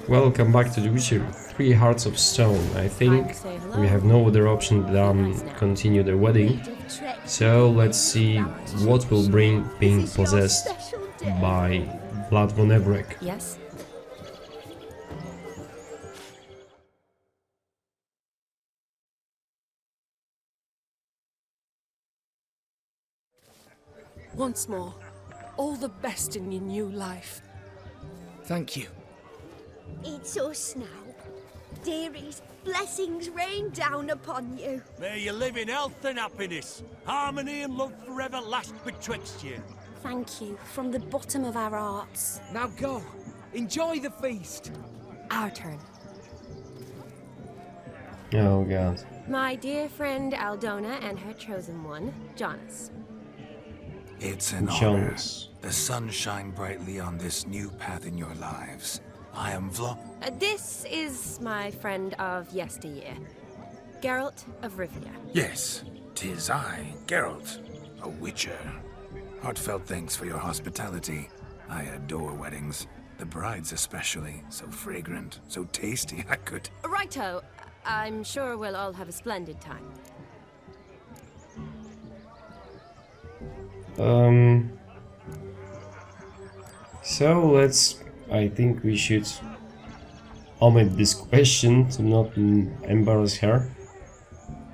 Welcome back to The Witcher 3 Hearts of Stone. I think we have no other option than continue the wedding. So let's see what will bring being possessed by Vlad von Everec. Yes? Once more, all the best in your new life. Thank you. It's us now. Dearies, blessings rain down upon you. May you live in health and happiness. Harmony and love forever last betwixt you. Thank you from the bottom of our hearts. Now go. Enjoy the feast. Our turn. Oh god. My dear friend Aldona and her chosen one, Jonas. It's an honor. Jonas. The sun shine brightly on this new path in your lives. I am This is my friend of yesteryear, Geralt of Rivia. Yes, 'tis I, Geralt, a witcher. Heartfelt thanks for your hospitality. I adore weddings. The brides especially. So fragrant, so tasty, I could... Righto. I'm sure we'll all have a splendid time. So I think we should omit this question to not embarrass her.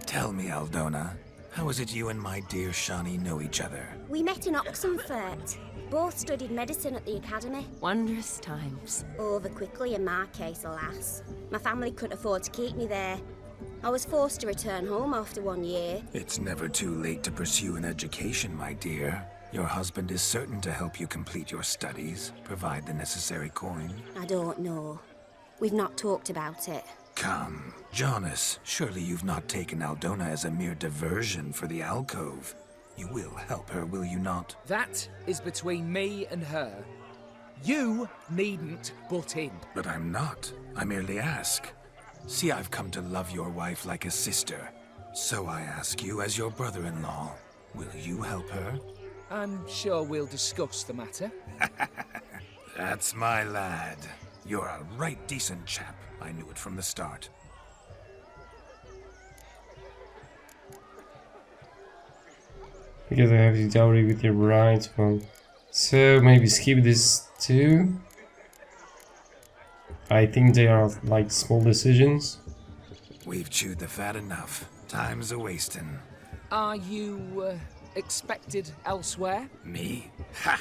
Tell me, Aldona, how is it you and my dear Shani know each other? We met in Oxenfurt. Both studied medicine at the academy. Wondrous times. Over quickly in my case, alas. My family couldn't afford to keep me there. I was forced to return home after 1 year. It's never too late to pursue an education, my dear. Your husband is certain to help you complete your studies, provide the necessary coin. I don't know. We've not talked about it. Come, Jonas, surely you've not taken Aldona as a mere diversion for the alcove. You will help her, will you not? That is between me and her. You needn't butt in. But I'm not. I merely ask. See, I've come to love your wife like a sister. So I ask you, as your brother-in-law, will you help her? I'm sure we'll discuss the matter. That's my lad. You're a right decent chap. I knew it from the start. Because I have the dowry with your bride. Well, so maybe skip this too. I think they are like small decisions. We've chewed the fat enough. Time's a-wasting. Are you, expected elsewhere? Me? Ha!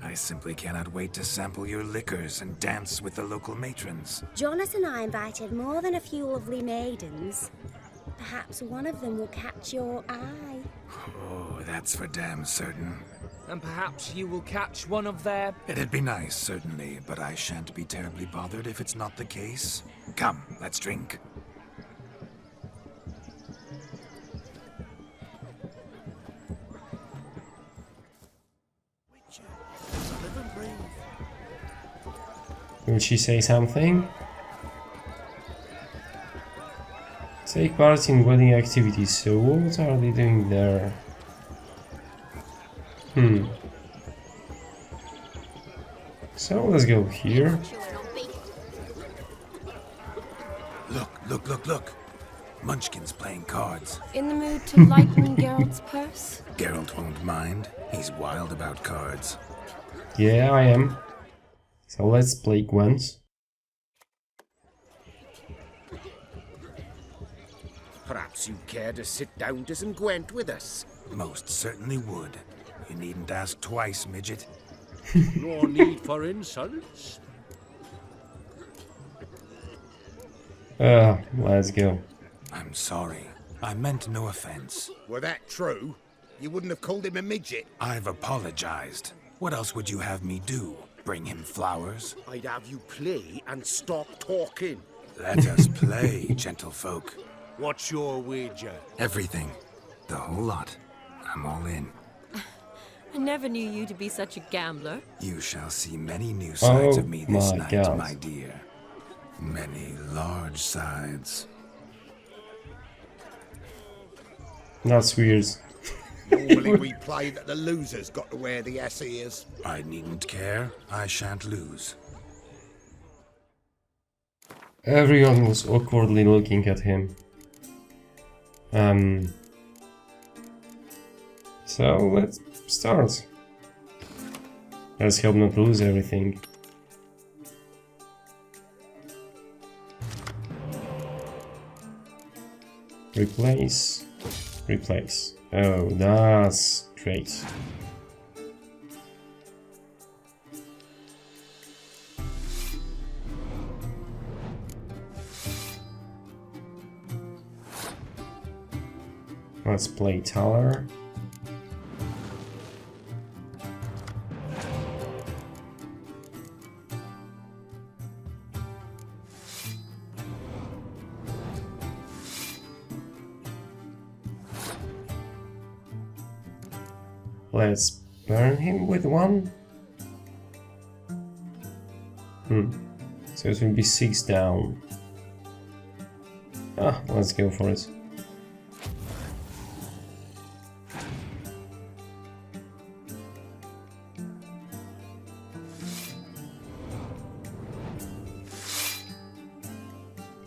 I simply cannot wait to sample your liquors and dance with the local matrons. Jonas and I invited more than a few lovely maidens. Perhaps one of them will catch your eye. Oh, that's for damn certain. And perhaps you will catch one of their... It'd be nice, certainly, but I shan't be terribly bothered if it's not the case. Come, let's drink. Will she say something? Take part in wedding activities. So what are they doing there? So let's go here. Look. Munchkin's playing cards. In the mood to lighten Geralt's purse? Geralt won't mind. He's wild about cards. Yeah, I am. So let's play Gwent. Perhaps you'd care to sit down to some Gwent with us. Most certainly would. You needn't ask twice, midget. No need for insults. Let's go. I'm sorry. I meant no offense. Were that true, you wouldn't have called him a midget. I've apologized. What else would you have me do? Bring him flowers? I'd have you play and stop talking. Let us play, gentlefolk. What's your wager? Everything. The whole lot. I'm all in. I never knew you to be such a gambler. You shall see many new sides of me this my night, God. my dear. Many large sides. That's weird. Normally we play that the loser's got to wear the ass ears. I needn't care. I shan't lose. Everyone was awkwardly looking at him. So let's start. Let's hope not lose everything. Replace. Replace. Oh, that's great. Let's play Taller. Let's burn him with one. So it will be 6 down. Let's go for it.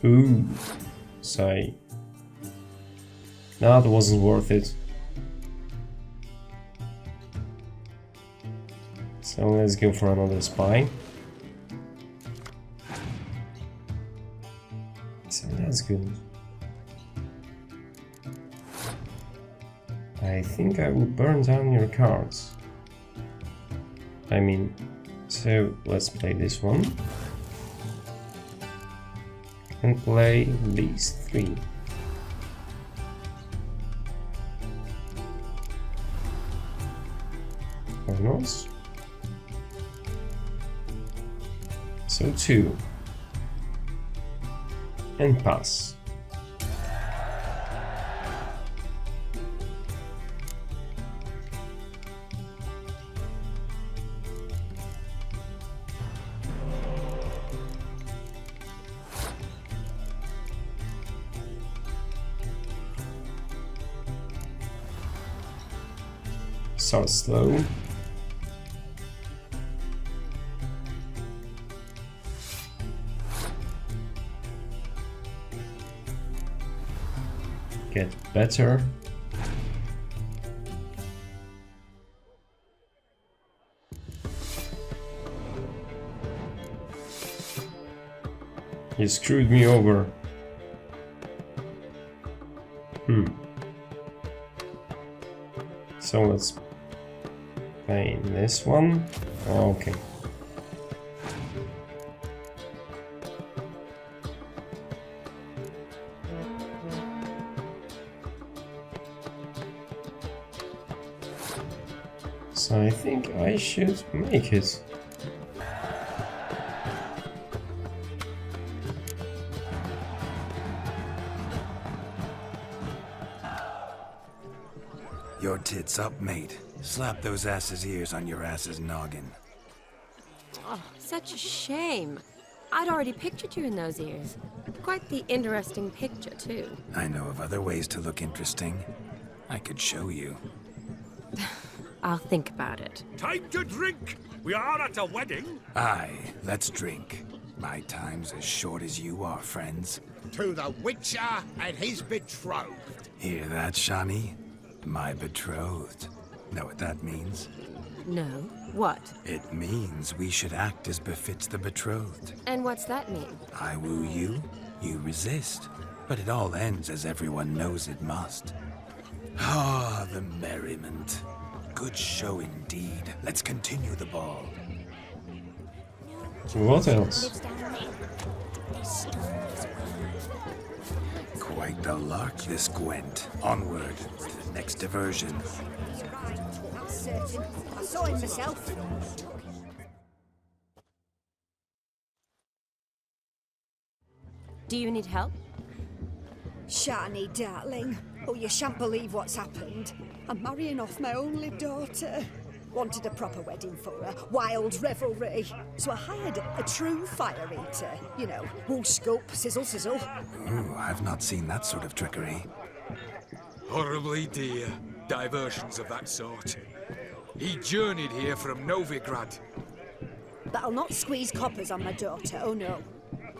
Ooh, sigh. That wasn't worth it. So let's go for another spy. So that's good. I think I will burn down your cards. I mean, so let's play this one. And play these 3. Almost. So 2. And pass. Start slow. Get better. You screwed me over. So let's play this one. Okay. So I think I should make it. Your tits up, mate. Slap those asses' ears on your ass's noggin. Oh, such a shame. I'd already pictured you in those ears. Quite the interesting picture, too. I know of other ways to look interesting. I could show you. I'll think about it. Time to drink! We are at a wedding! Aye, let's drink. My time's as short as you are, friends. To the Witcher and his betrothed. Hear that, Shani? My betrothed. Know what that means? No. What? It means we should act as befits the betrothed. And what's that mean? I woo you, you resist. But it all ends as everyone knows it must. Ah, the merriment. Good show indeed. Let's continue the ball. What else? Quite the lark, this Gwent. Onward to the next diversion. I saw him myself. Do you need help? Shani, darling. Oh, you shan't believe what's happened. I'm marrying off my only daughter. Wanted a proper wedding for her, wild revelry. So I hired a true fire eater. You know, whoosh scope, sizzle sizzle. Ooh, I've not seen that sort of trickery. Horribly dear diversions of that sort. He journeyed here from Novigrad. But I'll not squeeze coppers on my daughter, oh no.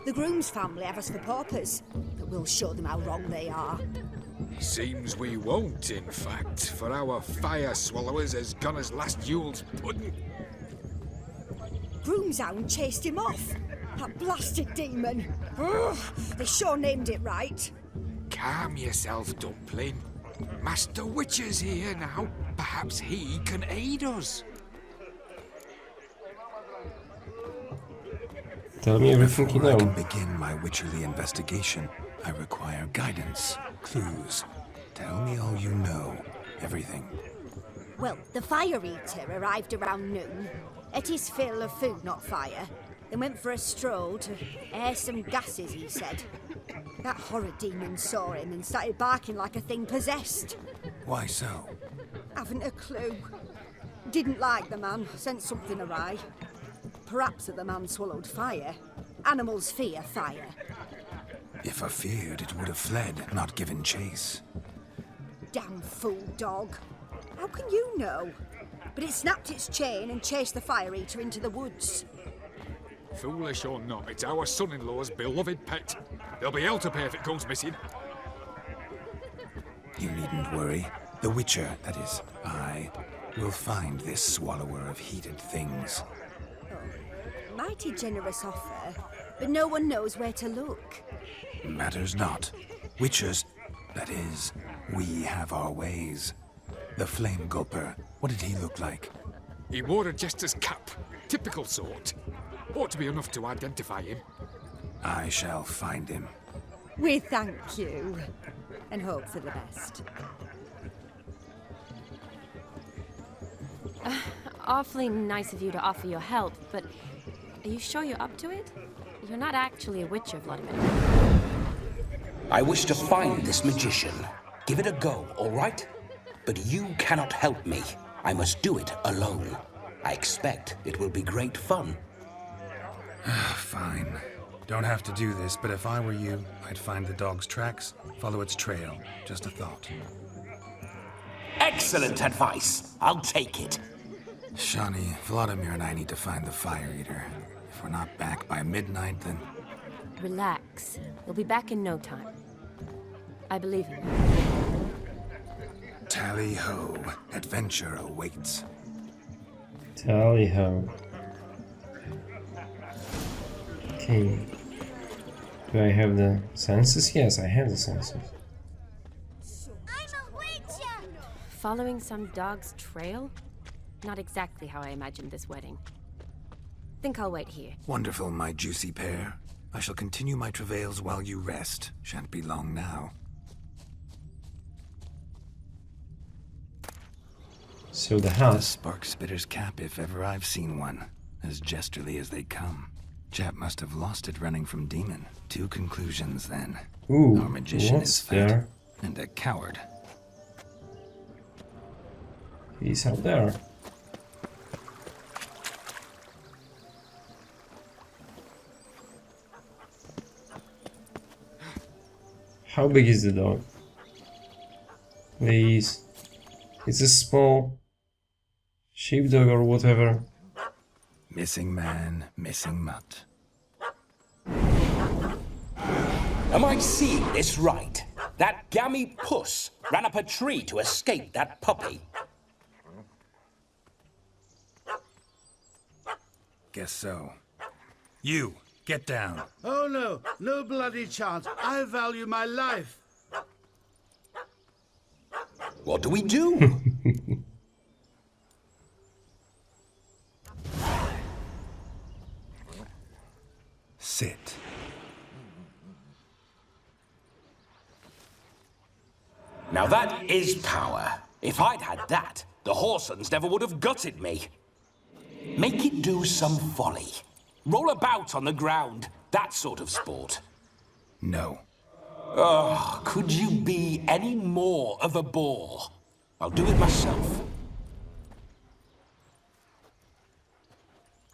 The groom's family have us for paupers, but we'll show them how wrong they are. Seems we won't, in fact, for our fire swallowers has gone as last Yule's pudding. Groom's hound chased him off. That blasted demon. Ugh, they sure named it right. Calm yourself, Dumpling. Master Witcher's here now. Perhaps he can aid us. Tell me everything you Before I can know. begin my witcherly investigation, I require guidance, clues. Tell me all you know. Everything. Well, the fire eater arrived around noon, ate his fill of food, not fire, then went for a stroll to air some gases, he said. That horrid demon saw him and started barking like a thing possessed. Why so? Haven't a clue. Didn't like the man, sent something awry. Perhaps the man swallowed fire. Animals fear fire. If I feared, it would have fled, not given chase. Damn fool dog. How can you know? But it snapped its chain and chased the fire eater into the woods. Foolish or not, it's our son-in-law's beloved pet. There'll be hell to pay if it goes missing. You needn't worry. The Witcher, that is, I, will find this swallower of heated things. Mighty generous offer, but no one knows where to look. Matters not. Witchers, that is, we have our ways. The Flame Gulper, what did he look like? He wore a jester's cap. Typical sort. Ought to be enough to identify him. I shall find him. We thank you, and hope for the best. Awfully nice of you to offer your help, but are you sure you're up to it? You're not actually a witcher, Vladimir. I wish to find this magician. Give it a go, all right? But you cannot help me. I must do it alone. I expect it will be great fun. Fine. Don't have to do this, but if I were you, I'd find the dog's tracks, follow its trail. Just a thought. Excellent advice. I'll take it. Shawnee, Vladimir and I need to find the fire eater. If we're not back by midnight, then... Relax. You'll be back in no time. I believe in you. Tally-ho. Adventure awaits. Tally-ho. Okay. Do I have the senses? Yes, I have the senses. I'm a witcher! Following some dog's trail? Not exactly how I imagined this wedding. Think I'll wait here. Wonderful, my juicy pair. I shall continue my travails while you rest. Shan't be long now. So the The house. spark spitter's cap, if ever I've seen one. As jesterly as they come. Chap must have lost it running from demon. Two conclusions, then. Ooh, Our magician what's is fat there? and a coward. He's out there. How big is the dog? Please. It's a small sheepdog or whatever. Missing man, missing mutt. Am I seeing this right? That gammy puss ran up a tree to escape that puppy. Guess so. You, get down. Oh no, no bloody chance. I value my life. What do we do? Sit. Now that is power. If I'd had that, the Horsons never would have gutted me. Make it do some folly. Roll about on the ground. That sort of sport. No. Oh, could you be any more of a bore? I'll do it myself.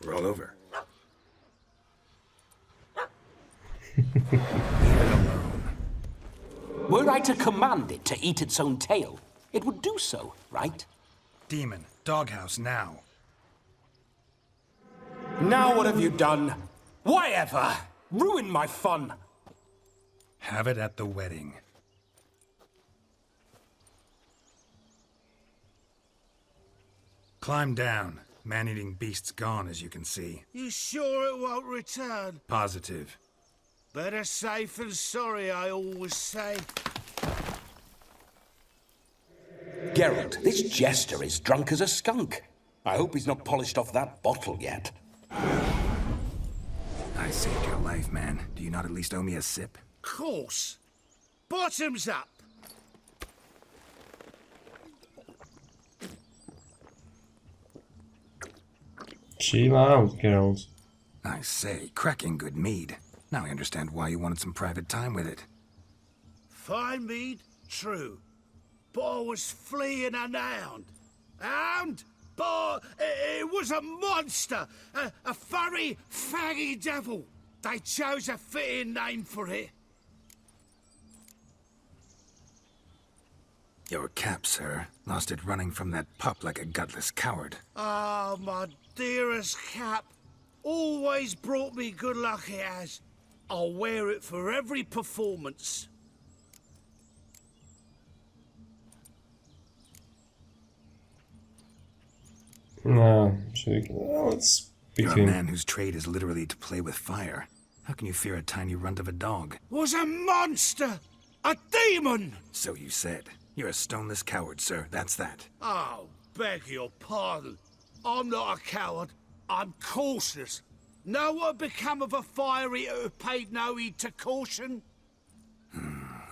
Roll over. Were I to command it to eat its own tail, it would do so, right? Demon, doghouse now. Now what have you done? Why ever? Ruin my fun. Have it at the wedding. Climb down. Man-eating beast's gone, as you can see. You sure it won't return? Positive. Better safe than sorry, I always say. Geralt, this jester is drunk as a skunk. I hope he's not polished off that bottle yet. I saved your life, man. Do you not at least owe me a sip? Course. Bottoms up. Chill out, Geralt. I say, cracking good mead. Now I understand why you wanted some private time with it. Fine mead, true. But I was fleeing an hound. Hound? But it was a monster. A furry, faggy devil. They chose a fitting name for it. Your cap, sir. Lost it running from that pup like a gutless coward. Ah, my dearest cap. Always brought me good luck it has. I'll wear it for every performance. No, let's You're a begin. man whose trade is literally to play with fire. How can you fear a tiny runt of a dog? Was a monster! A demon! So you said. You're a stoneless coward, sir. That's that. Oh, beg your pardon. I'm not a coward. I'm cautious. Know what become of a fire eater who paid no heed to caution?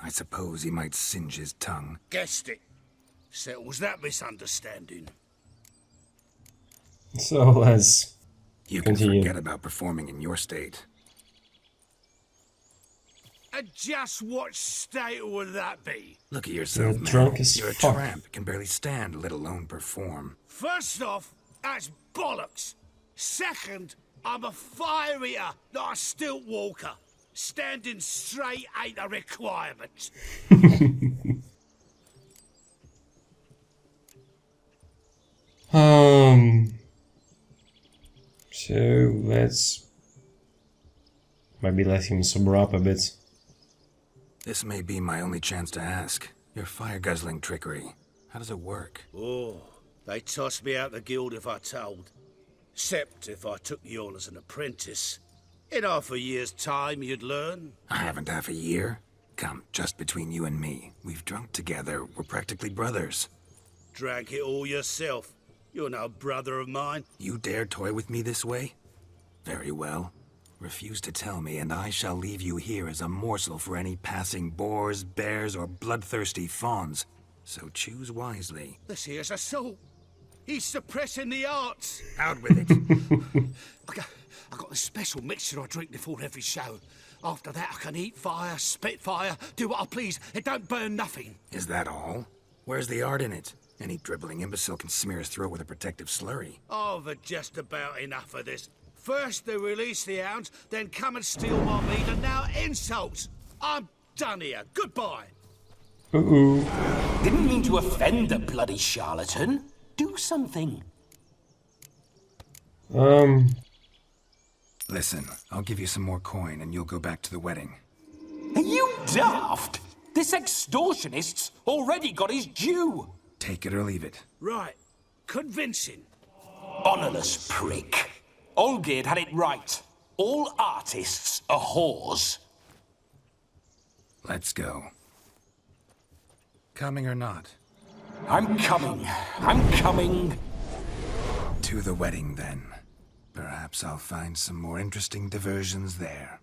I suppose he might singe his tongue. Guessed it. Settles that misunderstanding. So let's You can continue. forget about performing in your state. And just what state would that be? Look at yourself, You're man. drunk as You're a fuck. tramp. Can barely stand, let alone perform. First off, that's bollocks. Second, I'm a fire eater, not a stilt walker. Standing straight ain't a requirement. So let's maybe let him sober up a bit. This may be my only chance to ask. Your fire-guzzling trickery. How does it work? Oh, they tossed me out the guild if I told. Except if I took you on as an apprentice. In half a year's time, you'd learn. I haven't half a year. Come, just between you and me. We've drunk together. We're practically brothers. Drank it all yourself. You're no brother of mine. You dare toy with me this way? Very well. Refuse to tell me, and I shall leave you here as a morsel for any passing boars, bears, or bloodthirsty fawns. So choose wisely. This here's assault. He's suppressing the arts. Out with it. I got a special mixture I drink before every show. After that, I can eat fire, spit fire, do what I please. It don't burn nothing. Is that all? Where's the art in it? Any dribbling imbecile can smear his throat with a protective slurry. I've had just about enough of this. First they release the hounds, then come and steal my meat, and now insults. I'm done here. Goodbye. Didn't mean to offend the bloody charlatan. Do something. Listen, I'll give you some more coin and you'll go back to the wedding. Are you daft? This extortionist's already got his due. Take it or leave it. Right. Convincing. Honourless prick. Olgerd had it right. All artists are whores. Let's go. Coming or not? I'm coming. I'm coming. To the wedding, then. Perhaps I'll find some more interesting diversions there.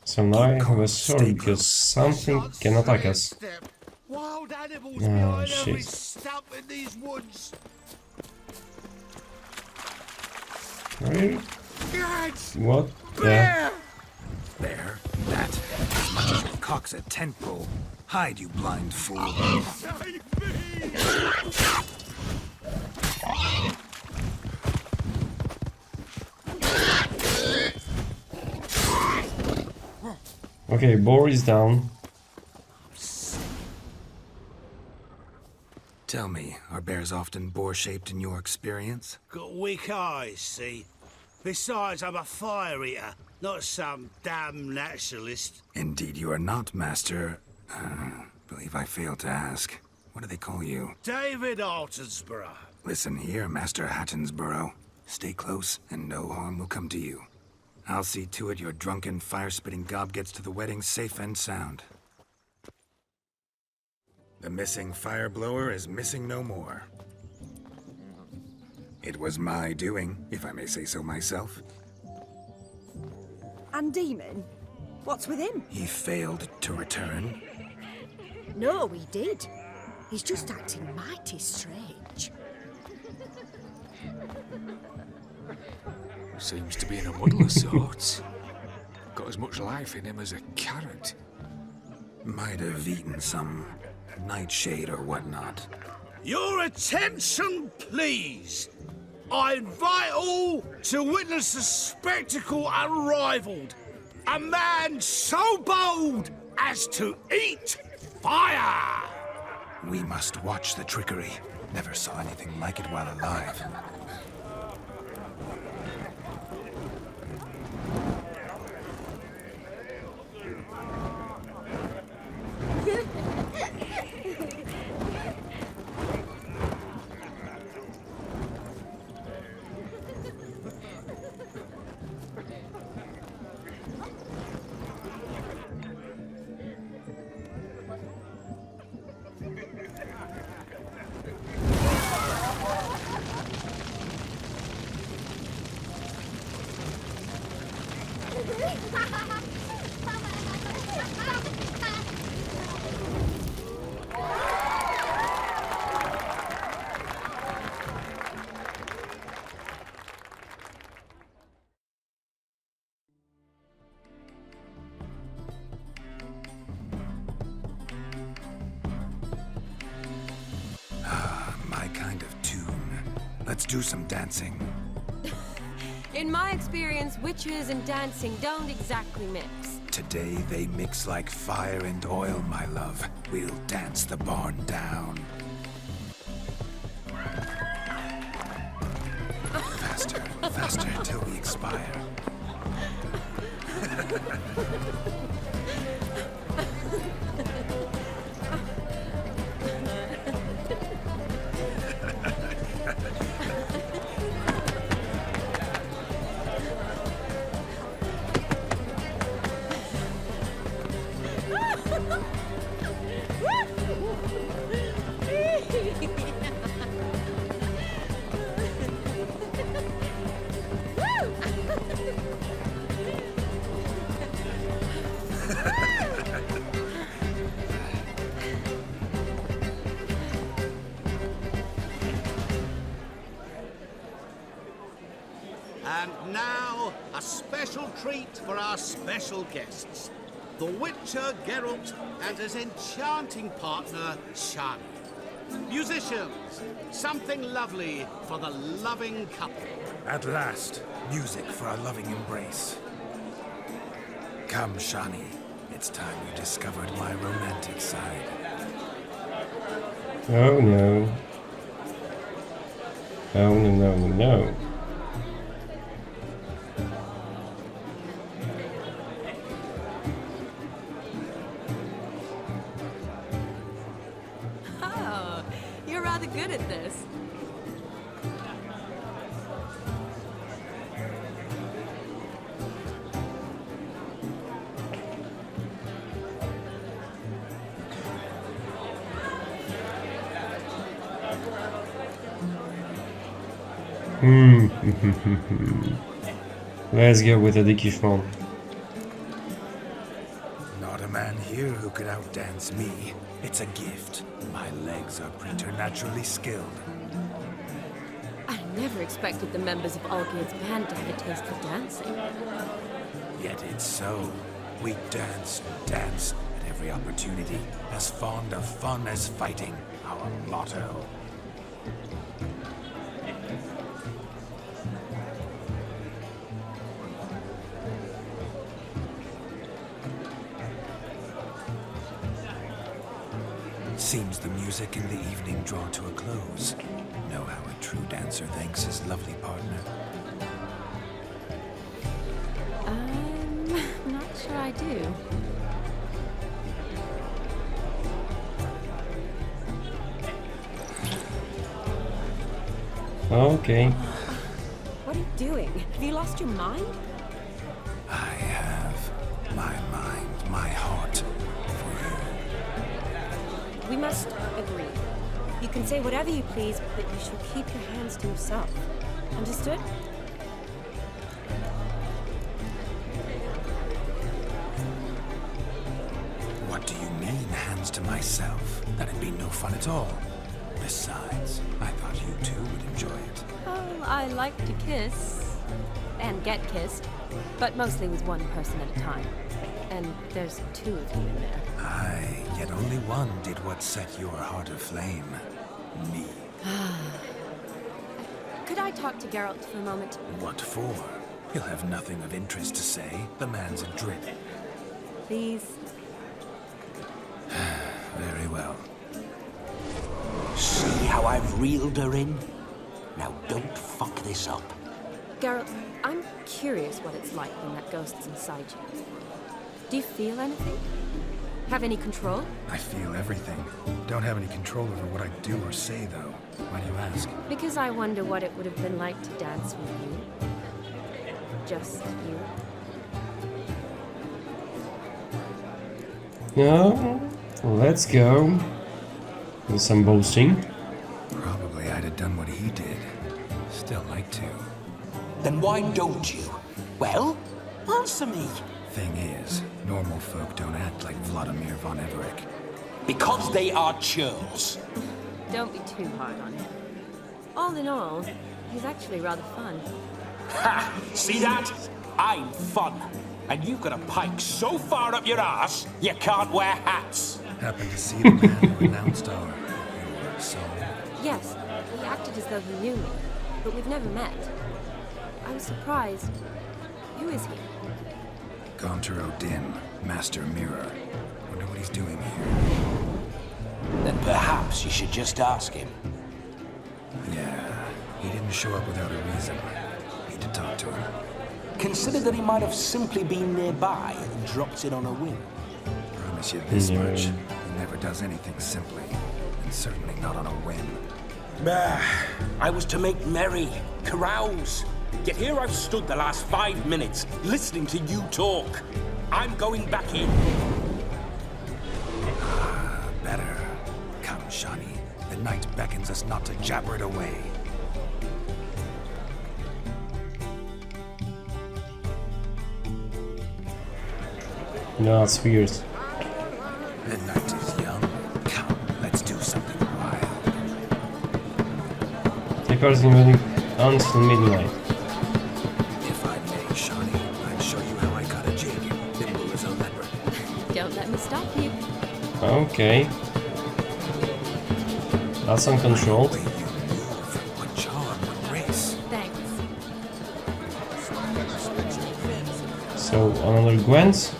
So now I have a sword because something can attack us. Wild animals Oh, behind shit. every stump in these woods. Really? Gads! What the? Bear! There. That. As much as your cock's a tent pole. Hide, you blind fool. Save me! Okay, boar is down. Tell me, Are bears often boar-shaped in your experience? Got weak eyes, see? Besides, I'm a fire eater, not some damn naturalist. Indeed you are not, Master. Believe I failed to ask. What do they call you? David Altonsborough. Listen here, Master Hattonsborough. Stay close, and no harm will come to you. I'll see to it your drunken, fire-spitting gob gets to the wedding safe and sound. The missing fire blower is missing no more. It was my doing, if I may say so myself. And Demon? What's with him? He failed to return. No, he did. He's just acting mighty strange. Seems to be in a muddle of sorts. Got as much life in him as a carrot. Might have eaten some nightshade or whatnot. Your attention, please. I invite all to witness a spectacle unrivaled. A man so bold as to eat fire! We must watch the trickery. Never saw anything like it while alive. My kind of tune. Let's do some dancing. In my experience, witches and dancing don't exactly mix. Today they mix like fire and oil, my love. We'll dance the barn down. Faster, faster till we expire. And now, a special treat for our special guests. The Witcher Geralt and his enchanting partner, Shani. Musicians, something lovely for the loving couple. At last, music for a loving embrace. Come, Shani. It's time you discovered my romantic side. Oh no. Oh no, no, no, no. Oh, you're rather good at this. Let's go with a déquichement. Not a man here who could outdance me. It's a gift. My legs are preternaturally skilled. I never expected the members of Olgierd's band to have a taste for dancing. Yet it's so. We dance and dance at every opportunity, as fond of fun as fighting, our motto. Seems the music and the evening draw to a close. Know how a true dancer thanks his lovely partner? I'm not sure I do. Okay. What are you doing? Have you lost your mind? I have my mind, my heart for you. We must agree. You can say whatever you please, but you should keep your hands to yourself. Understood? What do you mean, hands to myself? That'd be no fun at all. Besides, I thought you two would enjoy it. Oh, I like to kiss. And get kissed. But mostly with one person at a time. And there's two of you in there. Aye, yet only one did what set your heart aflame. Me. Could I talk to Geralt for a moment? What for? He'll have nothing of interest to say. The man's adrift. Please. Very well. See how I've reeled her in? Now don't fuck this up. Geralt, I'm curious what it's like when that ghost's inside you. Do you feel anything? Have any control? I feel everything. Don't have any control over what I do or say, though. Why do you ask? Because I wonder what it would have been like to dance with you. Just you. No, let's go. With some boasting. Probably I'd have done what he did. Still like to. Then why don't you? Well, answer me. Thing is, normal folk don't act like Vladimir von Everett. Because they are churls. Don't be too hard on him. All in all, he's actually rather fun. Ha! See that? I'm fun. And you've got a pike so far up your arse, you can't wear hats. Happened to see the man who announced your song? Yes, he acted as though he knew me, but we've never met. I was surprised. Who is he? Gaunter Odin, Master Mirror. Wonder what he's doing here. Then perhaps you should just ask him. Yeah, he didn't show up without a reason. Need to talk to him. Consider that he might have simply been nearby and dropped in on a whim. Promise you this much. He never does anything simply. And certainly not on a whim. Bah, I was to make merry, carouse. Yet here I've stood the last 5 minutes, listening to you talk. I'm going back in. Better. Come, Shani. The night beckons us not to jabber it away. No, that's weird. The night is young. Come, let's do something wild. Take ours in waiting until midnight. If I may, Shani, I'd show you how I cut a jig. Nimble as a leopard. Don't let me stop you. Okay. That's uncontrolled. What charm, what grace. Thanks. So, another Gwent.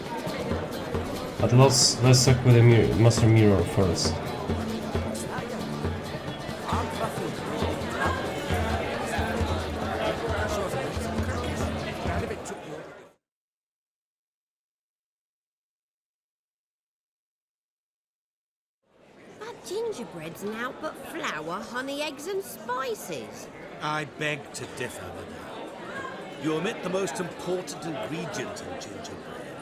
But let's talk with the Master Mirror first. That gingerbread's now but flour, honey, eggs and spices. I beg to differ, madame. You omit the most important ingredient in gingerbread.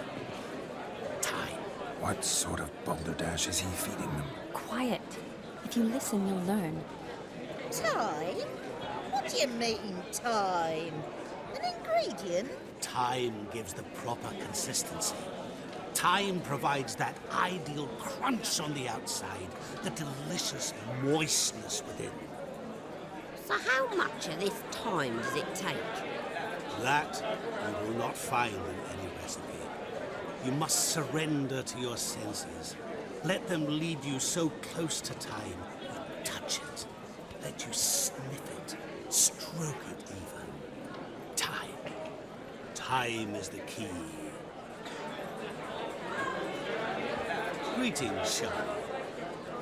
Time. What sort of balderdash is he feeding them? Quiet. If you listen, you'll learn. Time? What do you mean, time? An ingredient? Time gives the proper consistency. Time provides that ideal crunch on the outside, the delicious moistness within. So how much of this time does it take? That you will not find in any recipe. You must surrender to your senses. Let them lead you so close to time, you touch it. Let you sniff it, stroke it even. Time. Time is the key. Greetings, Shani.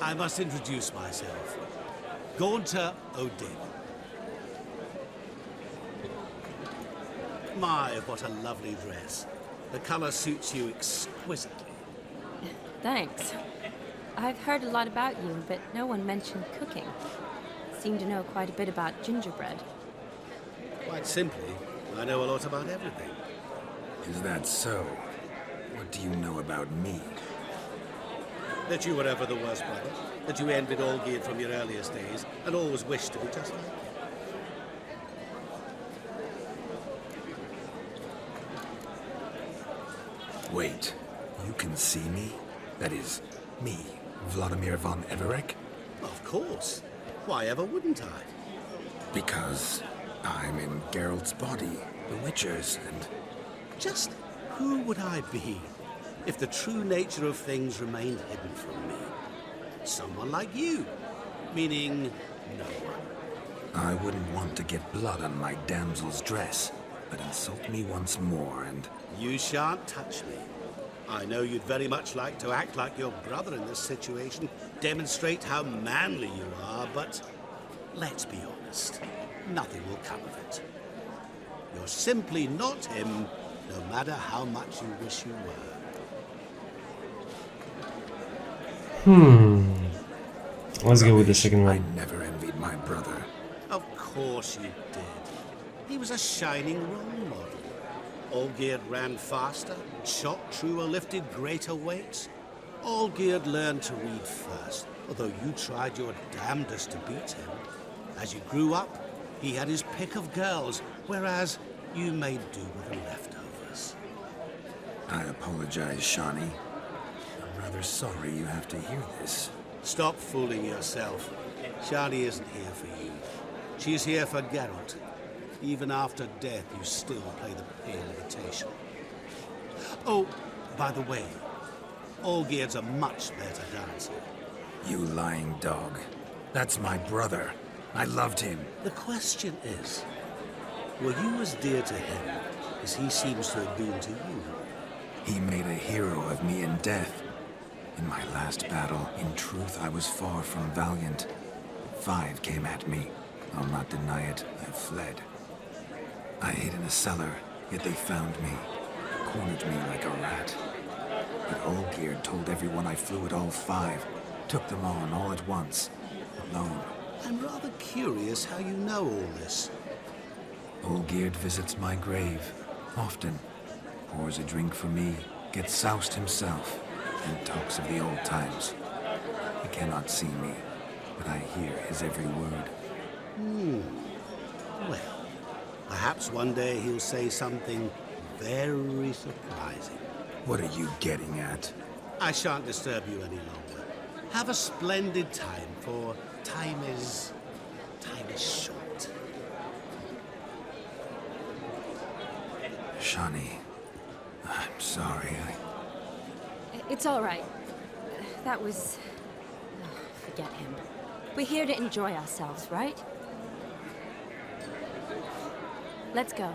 I must introduce myself. Gaunter O'Din. My, what a lovely dress. The colour suits you exquisitely. Thanks. I've heard a lot about you, but no one mentioned cooking. Seem to know quite a bit about gingerbread. Quite simply, I know a lot about everything. Is that so? What do you know about me? That you were ever the worst brother, that you envied Olgierd from your earliest days, and always wished to be just like him. Wait, you can see me? That is, me, Vladimir von Everek? Of course. Why ever wouldn't I? Because I'm in Geralt's body, the Witcher's, and... Just who would I be if the true nature of things remained hidden from me? Someone like you. Meaning, no one. I wouldn't want to get blood on my damsel's dress, but insult me once more and... You shan't touch me. I know you'd very much like to act like your brother in this situation, demonstrate how manly you are, but let's be honest, nothing will come of it. You're simply not him, no matter how much you wish you were. Let's go with the second one. I never envied my brother. Of course you did. He was a shining role model. Olgierd ran faster, shot truer, lifted greater weights. Olgierd learned to read first, although you tried your damnedest to beat him. As you grew up, he had his pick of girls, whereas you made do with the leftovers. I apologize, Shani. I'm rather sorry you have to hear this. Stop fooling yourself. Shani isn't here for you. She's here for Geralt. Even after death, you still play the pale imitation. Oh, by the way, Olgierd's a much better dancer. You lying dog. That's my brother. I loved him. The question is, were you as dear to him as he seems to have been to you? He made a hero of me in death. In my last battle, in truth, I was far from valiant. 5 came at me. I'll not deny it, I fled. I hid in a cellar, yet they found me, cornered me like a rat. But Olgierd told everyone I flew at all 5, took them on all at once, alone. I'm rather curious how you know all this. Olgierd visits my grave, often. Pours a drink for me, gets soused himself, and talks of the old times. He cannot see me, but I hear his every word. Well, perhaps one day he'll say something very surprising. What are you getting at? I shan't disturb you any longer. Have a splendid time, for time is short. Shani, I'm sorry. It's all right. That was... forget him. We're here to enjoy ourselves, right? Let's go.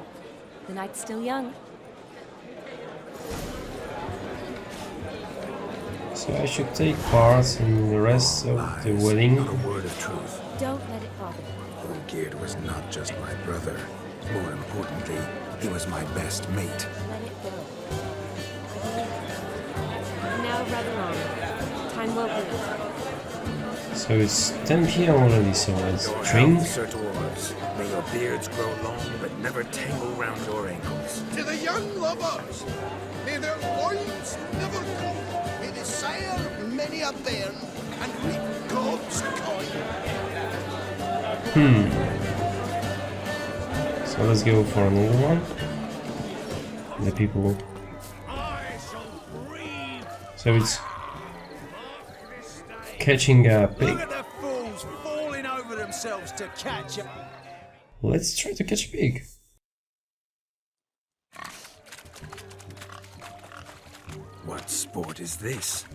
The night's still young. So I should take part in the rest of the wedding. Not a word of truth. Don't let it bother you. Olgierd was not just my brother. More importantly, he was my best mate. Let it go. Now rather on. Time will be. So it's 10 p.m. already, so let's drink. Sir Dwarves. May your beards grow long, but never tangle round your ankles. To the young lovers, may their loins never go. May they sire many a bairn and reap God's coin. So let's go for another one. The people. So it's catching a pig. Look at the fools falling over themselves to catch him. Let's try to catch a pig. What sport is this?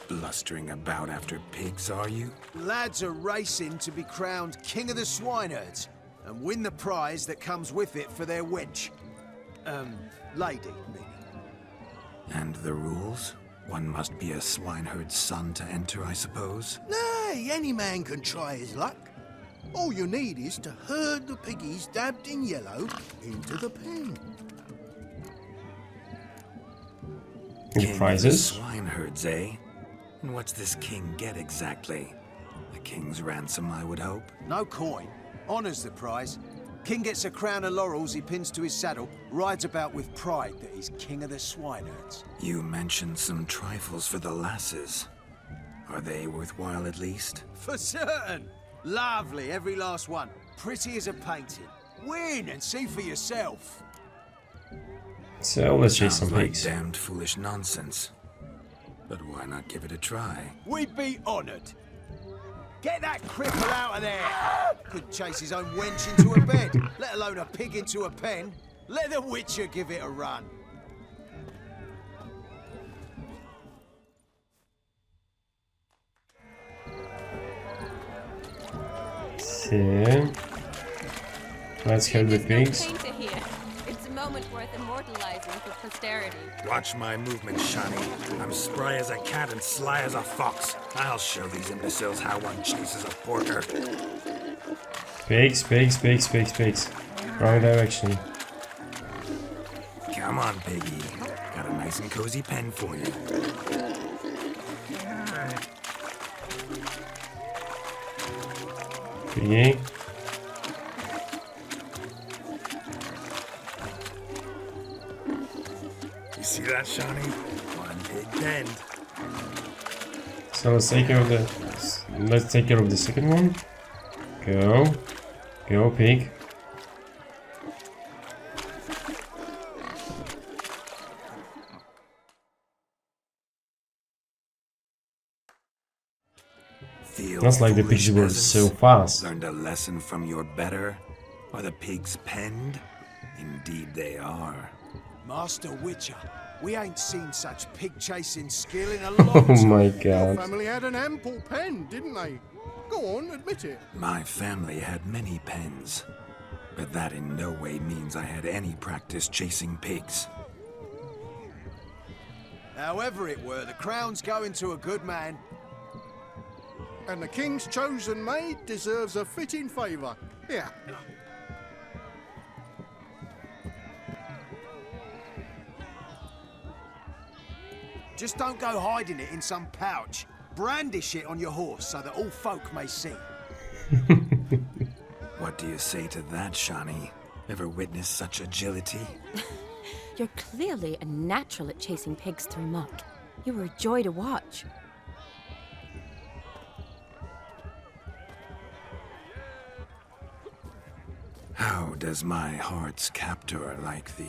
Blustering about after pigs, are you? Lads are racing to be crowned King of the Swineherds and win the prize that comes with it for their wench. Lady, meaning. And the rules? One must be a swineherd's son to enter, I suppose. Nay, any man can try his luck. All you need is to herd the piggies dabbed in yellow into the pen. Any prizes? Swineherds, eh? And what's this king get exactly? A king's ransom, I would hope. No coin. Honours the prize. King gets a crown of laurels he pins to his saddle, rides about with pride that he's king of the swineherds. You mentioned some trifles for the lasses. Are they worthwhile at least? For certain! Lovely, every last one. Pretty as a painting. Win and see for yourself. So let's chase some Sounds like pigs. damned foolish nonsense. But why not give it a try? We'd be honoured. Get that cripple out of there! Couldn't chase his own wench into a bed, let alone a pig into a pen. Let the Witcher give it a run. So let's herd the pigs. Paint it here. It's a moment worth immortalizing for posterity. Watch my movements, Shani. I'm spry as a cat and sly as a fox. I'll show these imbeciles how one chases a porker. Pigs, pigs, pigs, pigs, pigs. Wrong direction. Come on, piggy. Got a nice and cozy pen for you. Piggy. You see that, Shani? One big bend. So let's take care of the second one. Go. Go, pig. That's like the pigs were so fast. Learned a lesson from your better? Are the pigs penned? Indeed they are. Master Witcher, we ain't seen such pig-chasing skill in a long Oh time. my Your god. family had an ample pen, didn't they? Go on, admit it. My family had many pens, but that in no way means I had any practice chasing pigs. However it were, the crown's going to a good man. And the king's chosen maid deserves a fitting favour. Here. Just don't go hiding it in some pouch. Brandish it on your horse so that all folk may see. What do you say to that, Shani? Ever witnessed such agility? You're clearly a natural at chasing pigs through muck. You were a joy to watch. How does my heart's captor like the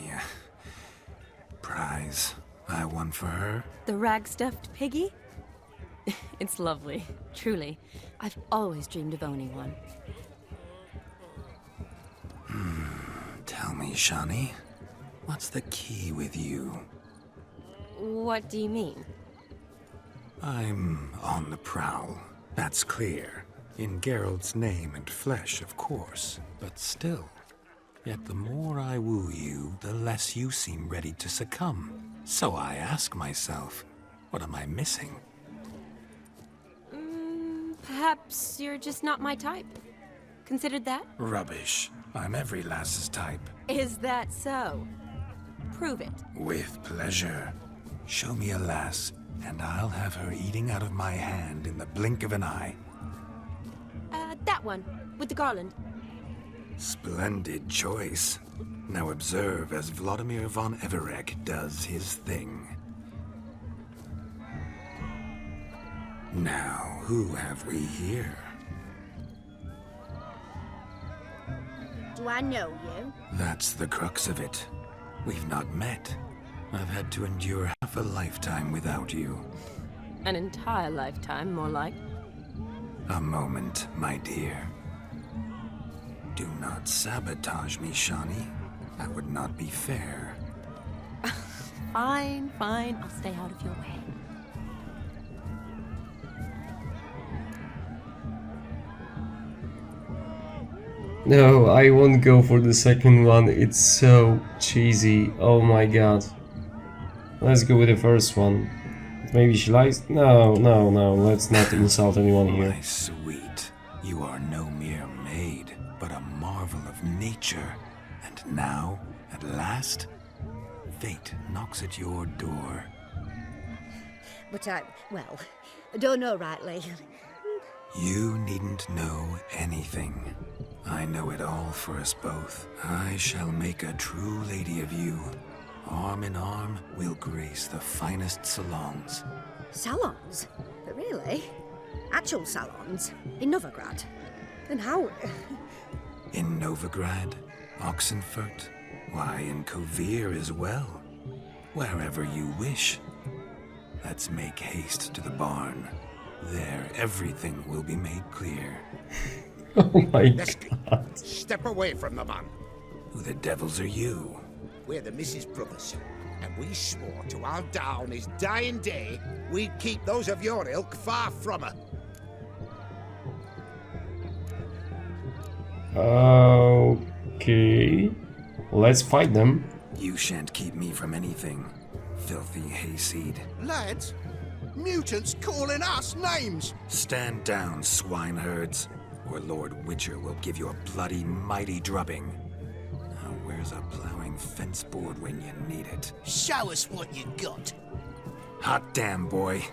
prize I won for her? The rag-stuffed piggy? It's lovely, truly. I've always dreamed of owning one. Tell me, Shani, what's the key with you? What do you mean? I'm on the prowl, that's clear. In Geralt's name and flesh, of course, but still. Yet the more I woo you, the less you seem ready to succumb. So I ask myself, what am I missing? Perhaps you're just not my type. Considered that? Rubbish. I'm every lass's type. Is that so? Prove it. With pleasure. Show me a lass, and I'll have her eating out of my hand in the blink of an eye. That one, with the garland. Splendid choice. Now observe as Vladimir von Everek does his thing. Now, who have we here? Do I know you? That's the crux of it. We've not met. I've had to endure half a lifetime without you. An entire lifetime, more like. A moment, my dear. Do not sabotage me, Shani. That would not be fair. Fine, fine. I'll stay out of your way. No, I won't go for the second one. It's so cheesy. Oh my god. Let's go with the first one. Maybe she lies? No, no, no, let's not insult anyone here. My sweet, you are no mere maid, but a marvel of nature. And now, at last, fate knocks at your door. But well, I don't know rightly. You needn't know anything. I know it all for us both. I shall make a true lady of you. Arm in arm, we'll grace the finest salons. Salons? Really? Actual salons? In Novigrad? And how? In Novigrad, Oxenfurt, why, in Kovir as well. Wherever you wish. Let's make haste to the barn. There, everything will be made clear. Oh my God. Step away from the man. Who the devils are you? We're the Mrs. Brothers, and we swore to our down on his dying day we'd keep those of your ilk far from her. Okay. Let's fight them. You shan't keep me from anything, filthy hayseed. Lads, mutants calling us names. Stand down, swineherds, or Lord Witcher will give you a bloody mighty drubbing. Now where's a plowing fence board when you need it? Show us what you got. Hot damn, boy.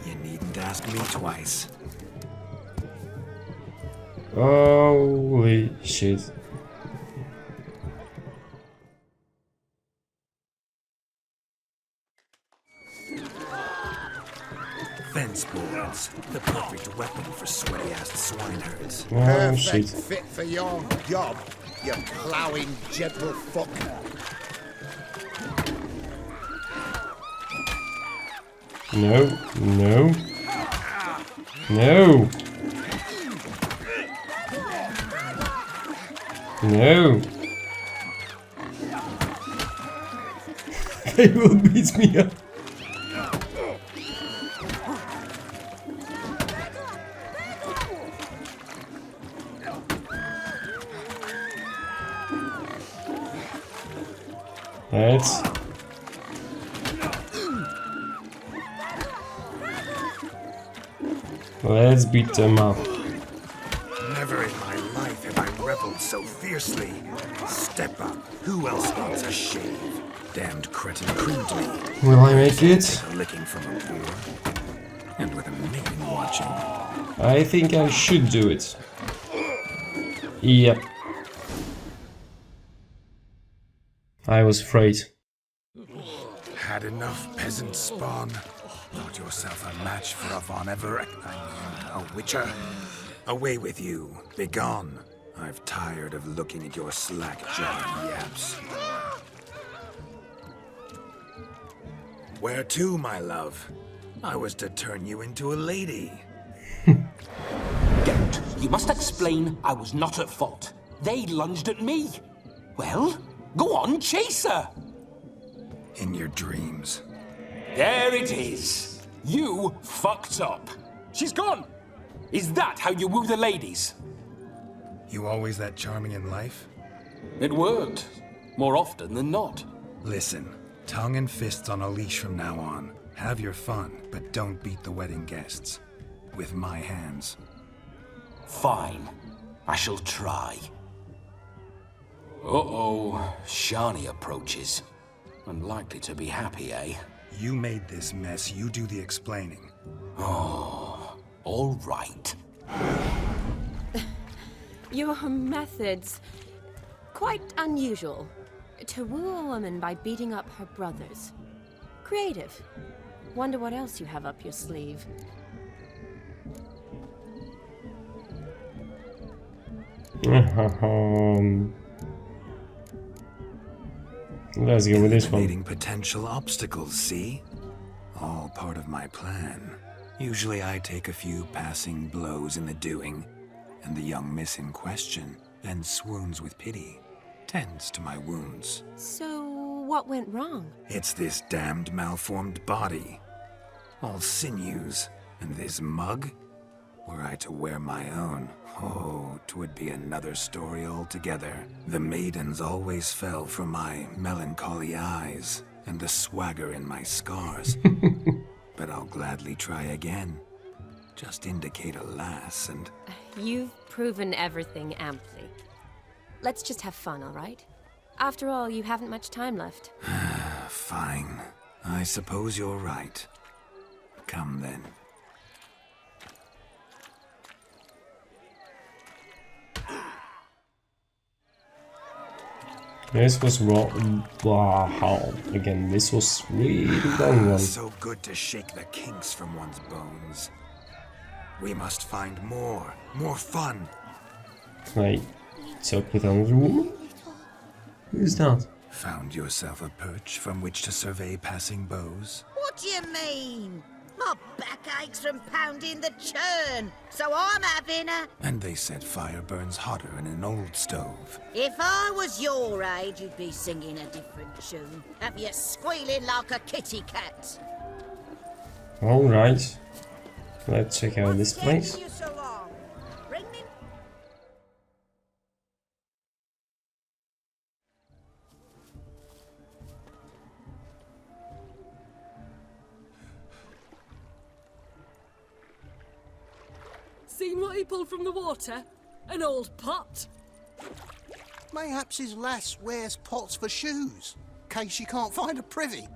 You needn't ask me twice. Holy shit. Fence boards, the perfect weapon for sweaty-assed swineherds. Oh, Perfect shit. fit for your job, you ploughing gentle fuck. No, no. No. No. They will beat me up. Let's beat them up. Never in my life have I reveled so fiercely. Step up. Who else wants a shave? Damned cretin creamed me. Will I make it? A licking from a boor. And with a maiden watching. I think I should do it. Yep. I was afraid. Had enough, peasant spawn. Thought yourself a match for a Von Everett. A witcher. Away with you. Begone. I've tired of looking at your slack-jawed yaps. Where to, my love? I was to turn you into a lady. Don't. You must explain I was not at fault. They lunged at me. Well, go on, chase her. In your dreams. There it is. You fucked up. She's gone. Is that how you woo the ladies? You always that charming in life? It worked. More often than not. Listen, tongue and fists on a leash from now on. Have your fun, but don't beat the wedding guests. With my hands. Fine. I shall try. Uh-oh. Shani approaches. Unlikely to be happy, eh? You made this mess. You do the explaining. Oh, all right. Your methods... quite unusual. To woo a woman by beating up her brothers. Creative. Wonder what else you have up your sleeve. Let's go with this one. Eliminating potential obstacles, see? All part of my plan. Usually I take a few passing blows in the doing, and the young miss in question then swoons with pity, tends to my wounds. So, what went wrong? It's this damned malformed body. All sinews, and this mug? Were I to wear my own, oh, 'twould be another story altogether. The maidens always fell for my melancholy eyes, and the swagger in my scars. but I'll gladly try again. Just indicate a lass and... You've proven everything amply. Let's just have fun, all right? After all, you haven't much time left. Fine. I suppose you're right. Come then. This was wow. Again, this was really long one. So good to shake the kinks from one's bones. We must find more fun. Can I talk with another woman? Who is that? Found yourself a perch from which to survey passing beaux? What do you mean? My back aches from pounding the churn, so I'm having a... And they said fire burns hotter in an old stove. If I was your age, you'd be singing a different tune. Have you squealing like a kitty cat? Alright. Let's check out this place. You so long? Bring me... Seen what he pulled from the water? An old pot. Mayhaps his lass wears pots for shoes, case she can't find a privy.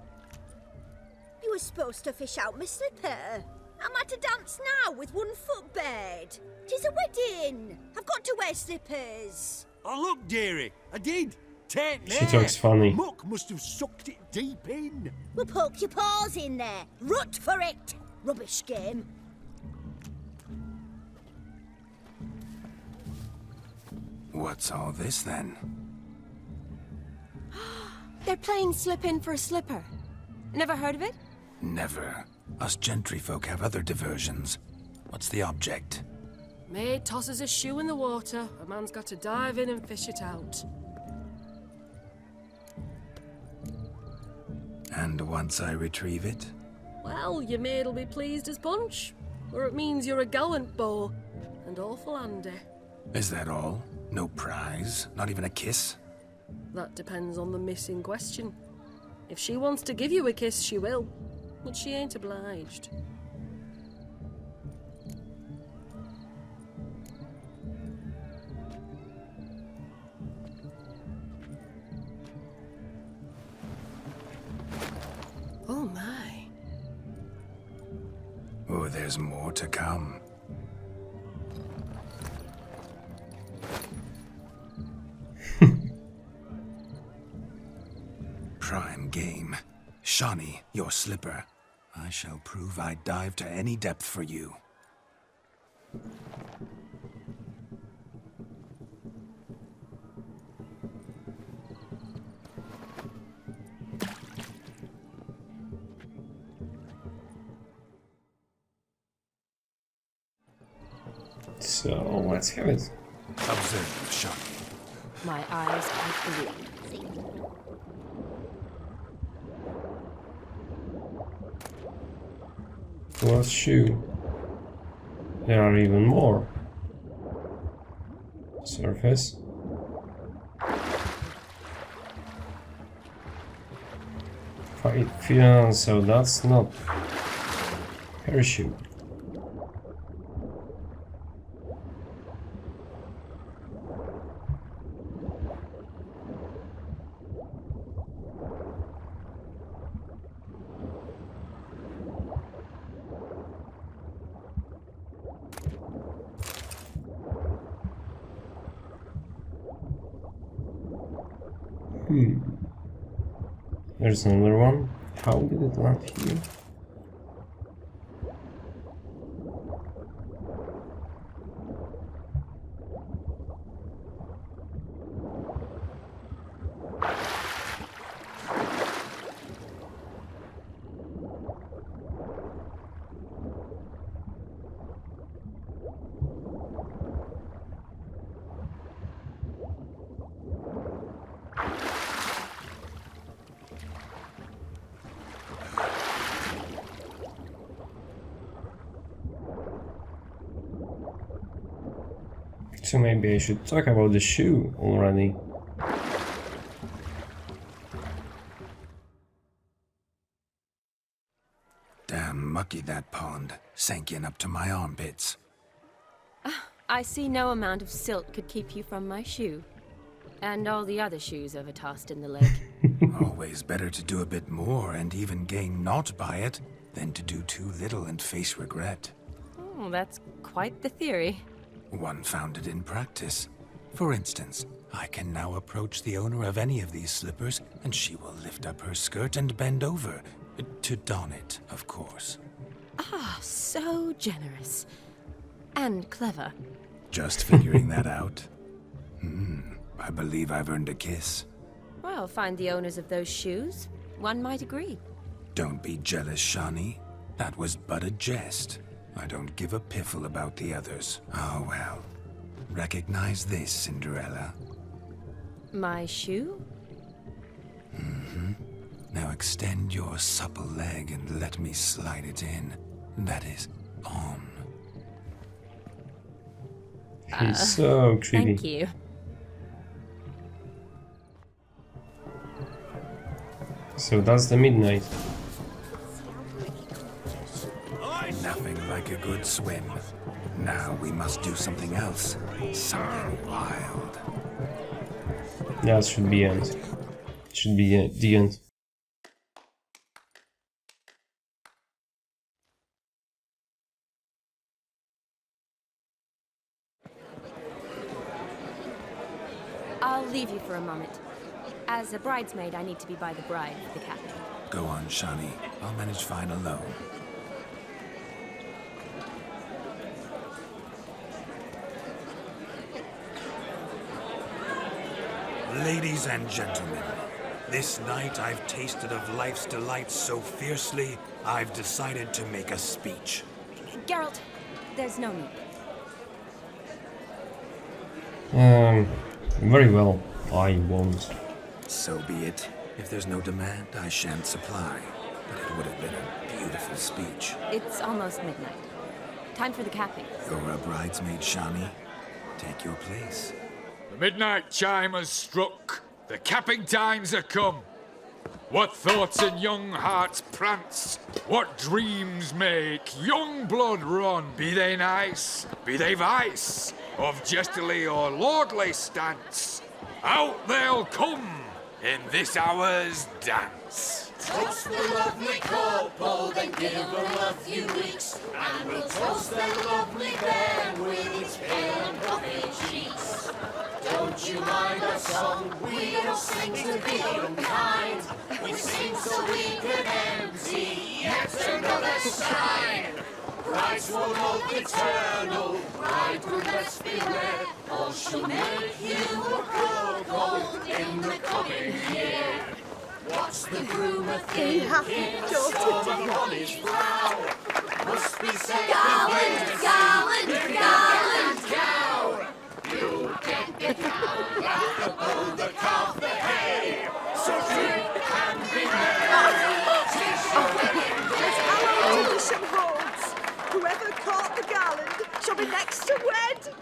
You were supposed to fish out my slipper. I'm at a dance now with one foot bared. 'Tis a wedding. I've got to wear slippers. Oh, look, dearie, I did. Take She talks funny. Muck must have sucked it deep in. Well, poke your paws in there. Rut for it. Rubbish game. What's all this then? They're playing slip in for a slipper. Never heard of it? Never. Us gentry folk have other diversions. What's the object? Maid tosses a shoe in the water. A man's got to dive in and fish it out. And once I retrieve it? Well, your maid'll be pleased as punch. Or it means you're a gallant beau. And awful handy. Is that all? No prize? Not even a kiss? That depends on the miss in question. If she wants to give you a kiss, she will. But she ain't obliged. Oh my. Oh, there's more to come. Prime game. Shawnee, your slipper. I shall prove I'd dive to any depth for you. So, let's have it. Observe, Shawnee. My eyes are blue. Last shoe. There are even more. Surface. So that's not parachute. There's another one. How did it land here? So maybe I should talk about the shoe already. Damn. mucky that pond, sank in up to my armpits. I see no amount of silt could keep you from my shoe. And all the other shoes ever tossed in the lake. Always better to do a bit more and even gain naught by it than to do too little and face regret. Oh, that's quite the theory. One founded in practice. For instance, I can now approach the owner of any of these slippers, and she will lift up her skirt and bend over. To don it, of course. Ah, so generous. And clever. Just figuring that out? I believe I've earned a kiss. Well, find the owners of those shoes. One might agree. Don't be jealous, Shani. That was but a jest. I don't give a piffle about the others. Oh well. Recognize this, Cinderella. My shoe? Now extend your supple leg and let me slide it in. That is, on. He's so creepy. Thank you. So that's the midnight. Nothing like a good swim. Now we must do something else. Something wild. That should be end. Should be the end. I'll leave you for a moment. As a bridesmaid, I need to be by the bride for the captain. Go on, Shani. I'll manage fine alone. Ladies and gentlemen, this night I've tasted of life's delights so fiercely, I've decided to make a speech. Geralt, there's no need. Very well. I won't. So be it. If there's no demand, I shan't supply. But it would have been a beautiful speech. It's almost midnight. Time for the capping. You're a bridesmaid, Shani. Take your place. The midnight chime has struck. The capping times are come. What thoughts in young hearts prance? What dreams make young blood run? Be they nice, be they vice, of jestily or lordly stance, out they'll come in this hour's dance. Toast the lovely couple, then give them a few weeks, and we'll toast their lovely bairn with its pale and puffy cheeks. Don't you mind our song? We don't sing to be unkind. We sing so we can empty yet another sign. Brides will love eternal, bridegroom best beware, or she'll make you a cuckold in the coming year. What's the groom a thinking? Storm upon his brow. Must be said, gallant, gallant, gallant cow. You get the cow, laugh the bull, the calf, the hay. So drink and be merry. Tis your wedding day. Tradition holds. Whoever caught the gallant shall be next to wed.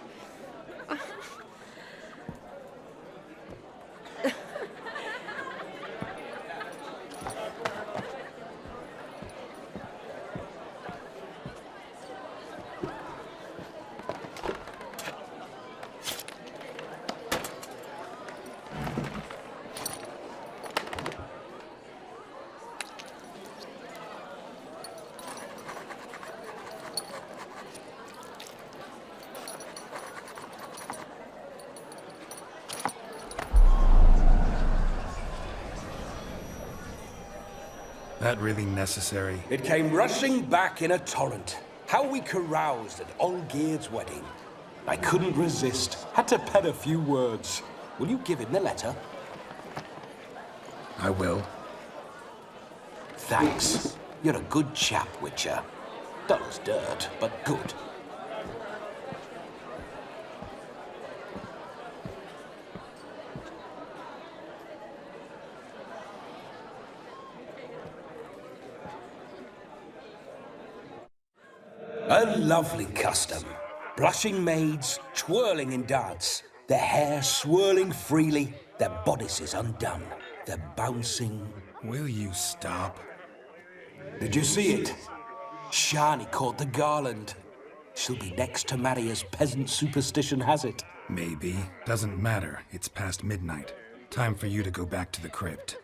That really necessary? It came rushing back in a torrent. How we caroused at Olgierd's wedding. I couldn't resist. Had to pen a few words. Will you give him the letter? I will. Thanks. You're a good chap, Witcher. Dull as dirt, but good. A lovely custom. Blushing maids, twirling in dance, their hair swirling freely, their bodices undone, their bouncing... Will you stop? Did you see it? Shani caught the garland. She'll be next to marry as peasant superstition has it. Maybe. Doesn't matter. It's past midnight. Time for you to go back to the crypt.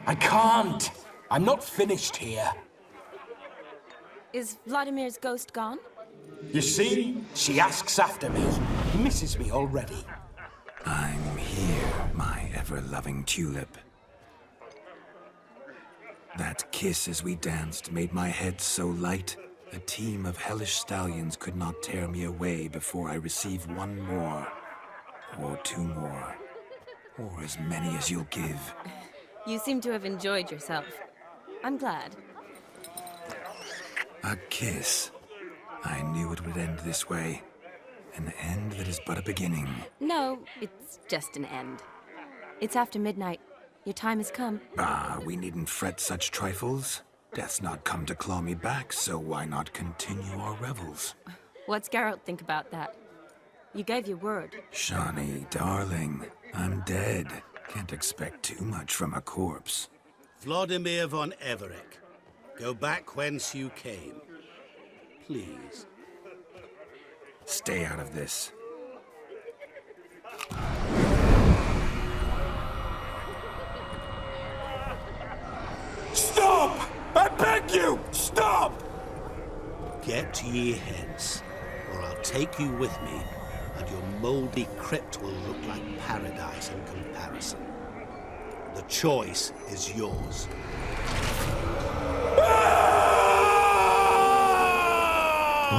I can't. I'm not finished here. Is Vladimir's ghost gone? You see? She asks after me. Misses me already. I'm here, my ever-loving tulip. That kiss as we danced made my head so light, a team of hellish stallions could not tear me away before I receive one more. Or two more. Or as many as you'll give. You seem to have enjoyed yourself. I'm glad. A kiss. I knew it would end this way. An end that is but a beginning. No, it's just an end. It's after midnight. Your time has come. Ah, we needn't fret such trifles. Death's not come to claw me back, so why not continue our revels? What's Geralt think about that? You gave your word. Shani, darling, I'm dead. Can't expect too much from a corpse. Vladimir von Everec, go back whence you came. Please. Stay out of this. Stop! I beg you! Stop! Get ye hence, or I'll take you with me, and your mouldy crypt will look like paradise in comparison. The choice is yours.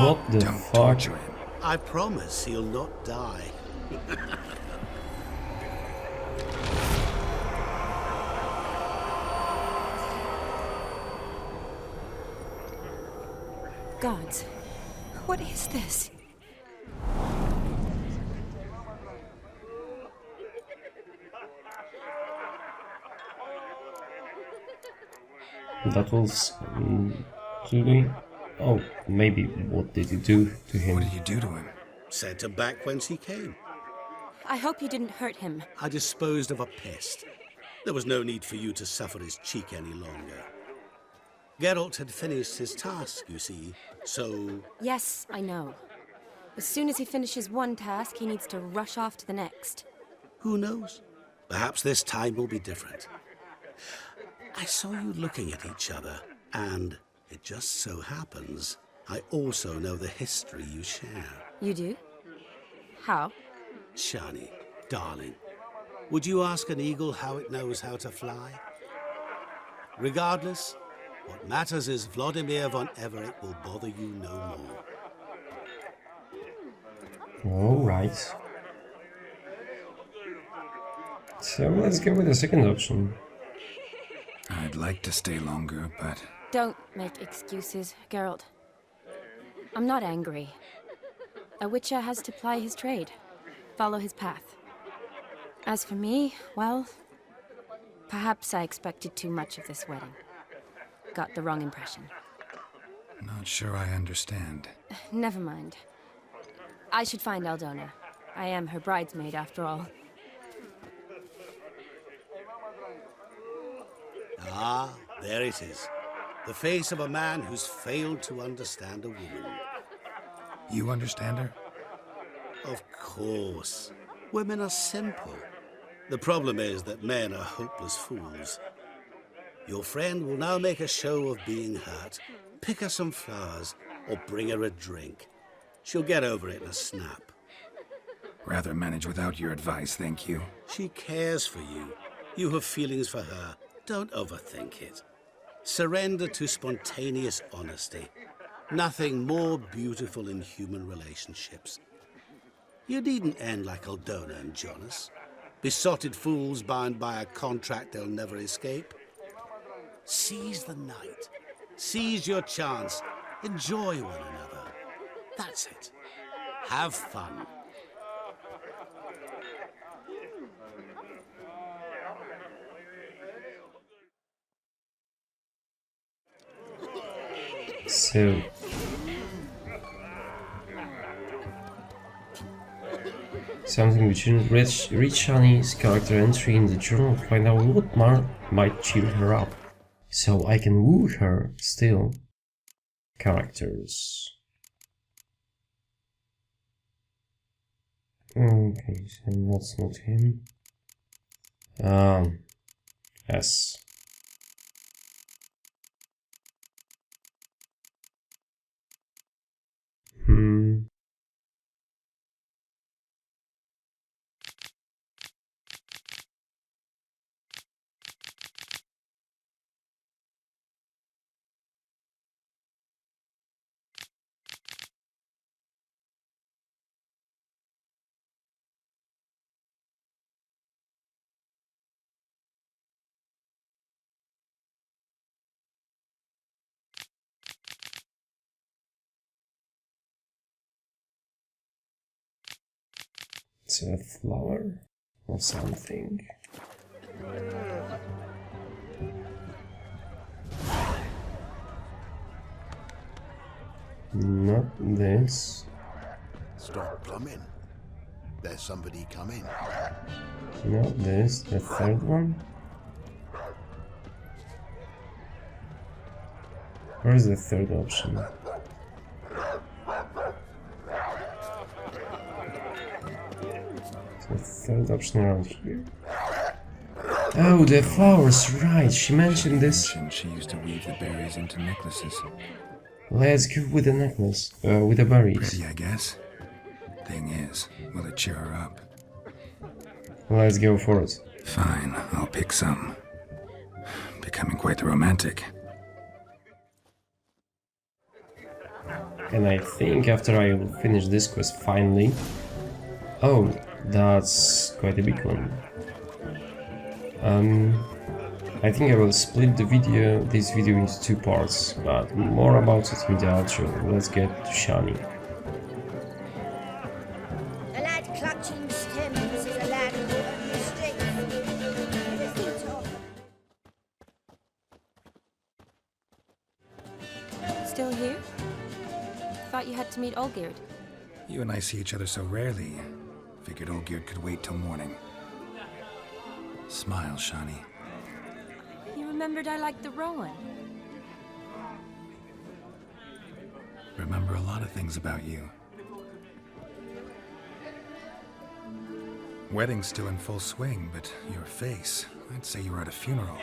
What the Don't fuck? torture him. I promise he'll not die. Gods, what is this? That was... Julie? Oh, maybe. What did you do to him? What did you do to him? Sent him back whence he came. I hope you didn't hurt him. I disposed of a pest. There was no need for you to suffer his cheek any longer. Geralt had finished his task, you see, so... Yes, I know. As soon as he finishes one task, he needs to rush off to the next. Who knows? Perhaps this time will be different. I saw you looking at each other, and it just so happens I also know the history you share. You do? How? Shani, darling, would you ask an eagle how it knows how to fly? Regardless, what matters is Vladimir von Everec will bother you no more. Alright. So let's go with the second option. I'd like to stay longer, but... Don't make excuses, Geralt. I'm not angry. A witcher has to ply his trade, follow his path. As for me, well, perhaps I expected too much of this wedding. Got the wrong impression. Not sure I understand. Never mind. I should find Aldona. I am her bridesmaid, after all. Ah, there it is. The face of a man who's failed to understand a woman. You understand her? Of course. Women are simple. The problem is that men are hopeless fools. Your friend will now make a show of being hurt, pick her some flowers, or bring her a drink. She'll get over it in a snap. Rather manage without your advice, thank you. She cares for you. You have feelings for her. Don't overthink it. Surrender to spontaneous honesty. Nothing more beautiful in human relationships. You needn't end like Aldona and Jonas. Besotted fools bound by a contract they'll never escape. Seize the night. Seize your chance. Enjoy one another. That's it. Have fun. So... something which read Shani's character entry in the journal to find out what might cheer her up. So I can woo her still. characters. Okay, so that's not him. Yes. It's a flower or something. Not this. Stop coming. There's somebody coming. Not this. The third one. Where is the third option? The third option around here. Oh, the flowers, right, she mentioned this. She used to weave the berries into necklaces. Let's go with the necklace, with the berries. Pretty, I guess. Thing is, will it cheer her up? Let's go for it. Fine, I'll pick some. Becoming quite the romantic. And I think after I will finish this quest finally... Oh, that's quite a big one. I think I will split this video into 2 parts, but more about it in the outro. Let's get to Shani. A lad clutching stems is a lad who understands. Still here? Thought you had to meet Olgierd. You and I see each other so rarely. Figured Olgierd could wait till morning. Smile, Shani. You remembered I liked the Rowan. Remember a lot of things about you. Wedding's still in full swing, but your face, I'd say you were at a funeral.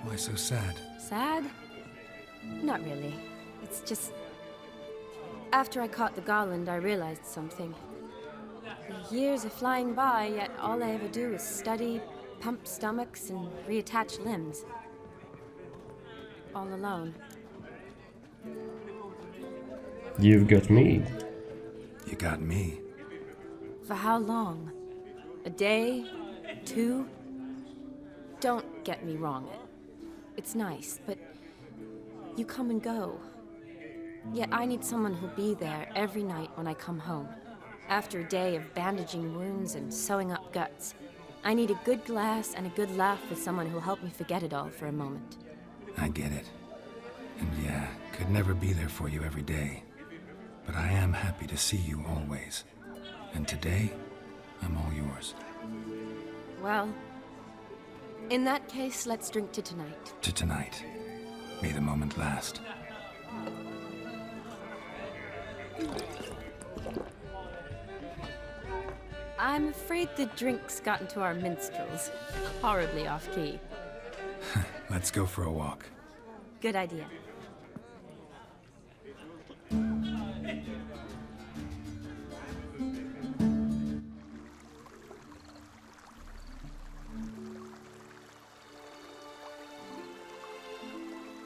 Why so sad? Sad? Not really. It's just... After I caught the garland, I realized something. The years are flying by, yet all I ever do is study, pump stomachs, and reattach limbs. All alone. You've got me. You got me. For how long? A day? 2? Don't get me wrong. It's nice, but you come and go. Yet I need someone who'll be there every night when I come home. After a day of bandaging wounds and sewing up guts, I need a good glass and a good laugh with someone who'll help me forget it all for a moment. I get it. And yeah, could never be there for you every day. But I am happy to see you always. And today, I'm all yours. Well, in that case, let's drink to tonight. To tonight. May the moment last. I'm afraid the drinks got into our minstrels. Horribly off-key. Let's go for a walk. Good idea.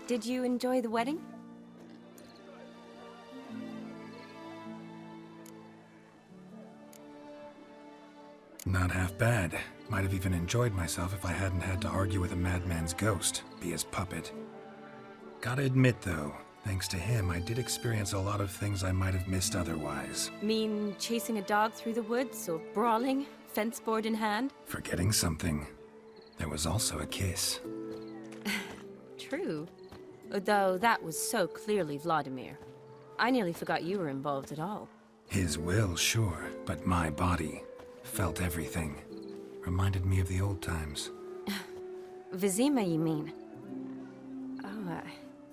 Did you enjoy the wedding? Not half bad. Might have even enjoyed myself if I hadn't had to argue with a madman's ghost, be his puppet. Gotta admit though, thanks to him, I did experience a lot of things I might have missed otherwise. Mean chasing a dog through the woods, or brawling, fence board in hand? Forgetting something. There was also a kiss. True. Though that was so clearly Vladimir. I nearly forgot you were involved at all. His will, sure, but my body felt everything. Reminded me of the old times. Vizima, you mean? Oh,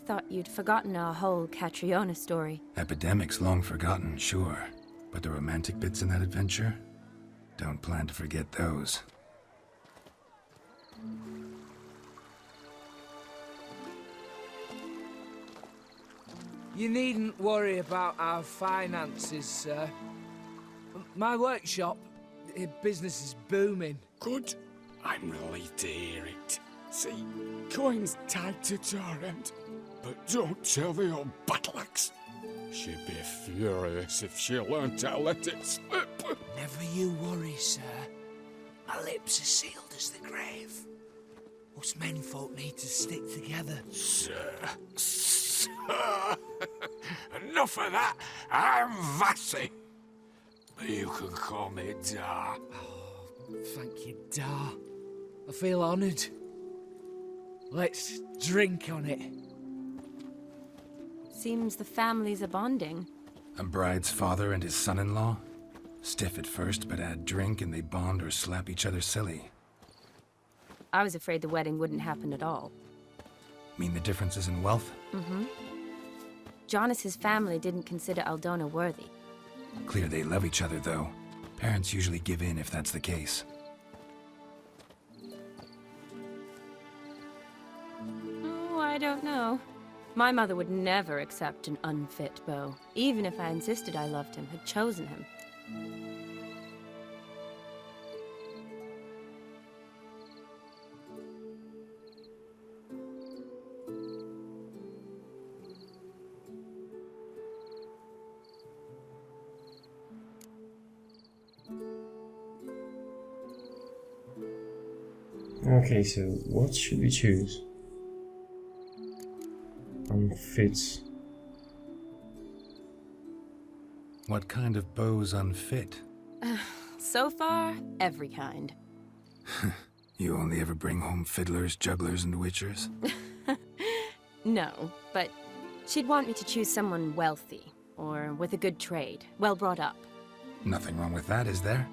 Thought you'd forgotten our whole Catriona story. Epidemics long forgotten, sure. But the romantic bits in that adventure? Don't plan to forget those. You needn't worry about our finances, sir. My workshop, business is booming. Good. I'm relieved to hear it. See, coin's tied to Torrent. But don't tell the old battle-axe. She'd be furious if she learned to let it slip. Never you worry, sir. My lips are sealed as the grave. Us menfolk need to stick together. Sir. Enough of that. I'm Vassy. You can call me Dar. Oh, thank you, Dar. I feel honoured. Let's drink on it. Seems the families are bonding. A bride's father and his son-in-law? Stiff at first, but add drink and they bond or slap each other silly. I was afraid the wedding wouldn't happen at all. Mean the differences in wealth? Mm-hmm. Jonas's family didn't consider Aldona worthy. Clear they love each other, though. Parents usually give in if that's the case. Oh, I don't know. My mother would never accept an unfit beau, even if I insisted I loved him, had chosen him. Okay, so what should we choose? Unfit. What kind of beau's unfit? So far, every kind. You only ever bring home fiddlers, jugglers, and witchers? No, but she'd want me to choose someone wealthy, or with a good trade, well brought up. Nothing wrong with that, is there?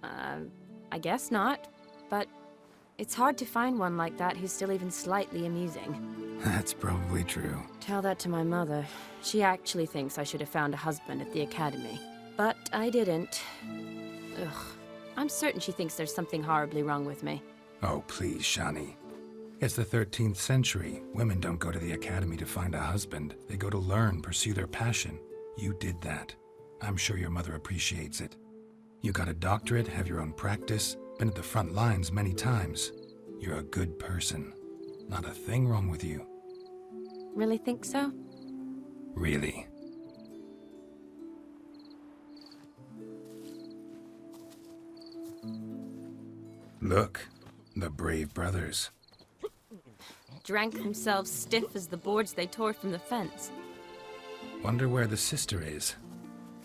I guess not, but it's hard to find one like that who's still even slightly amusing. That's probably true. Tell that to my mother. She actually thinks I should have found a husband at the academy. But I didn't. Ugh. I'm certain she thinks there's something horribly wrong with me. Oh, please, Shani. It's the 13th century. Women don't go to the academy to find a husband. They go to learn, pursue their passion. You did that. I'm sure your mother appreciates it. You got a doctorate, have your own practice, been at the front lines many times. You're a good person. Not a thing wrong with you. Really think so? Really. Look, the brave brothers. Drank themselves stiff as the boards they tore from the fence. Wonder where the sister is.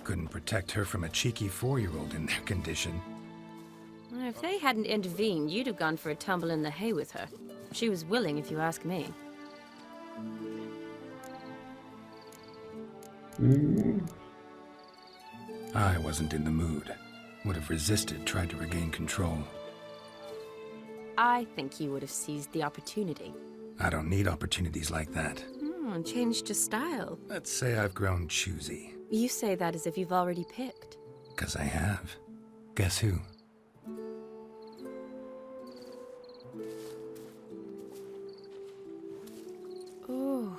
Couldn't protect her from a cheeky 4-year-old in their condition. If they hadn't intervened, you'd have gone for a tumble in the hay with her. She was willing, if you ask me. I wasn't in the mood. Would have resisted, tried to regain control. I think you would have seized the opportunity. I don't need opportunities like that. Changed your style. Let's say I've grown choosy. You say that as if you've already picked. 'Cause I have. Guess who? Ooh,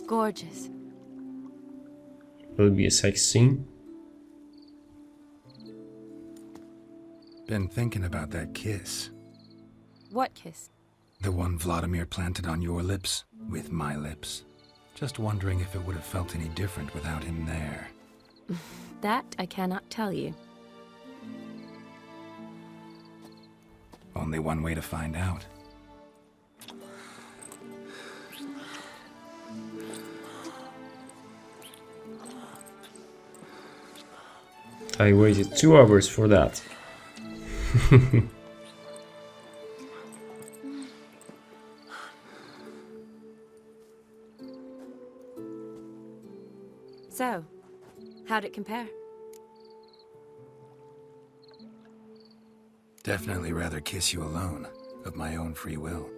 gorgeous. Will it be a sex scene? Been thinking about that kiss. What kiss? The one Vladimir planted on your lips, with my lips. Just wondering if it would have felt any different without him there. That I cannot tell you. Only one way to find out. I waited 2 hours for that. So, how'd it compare? Definitely rather kiss you alone, of my own free will.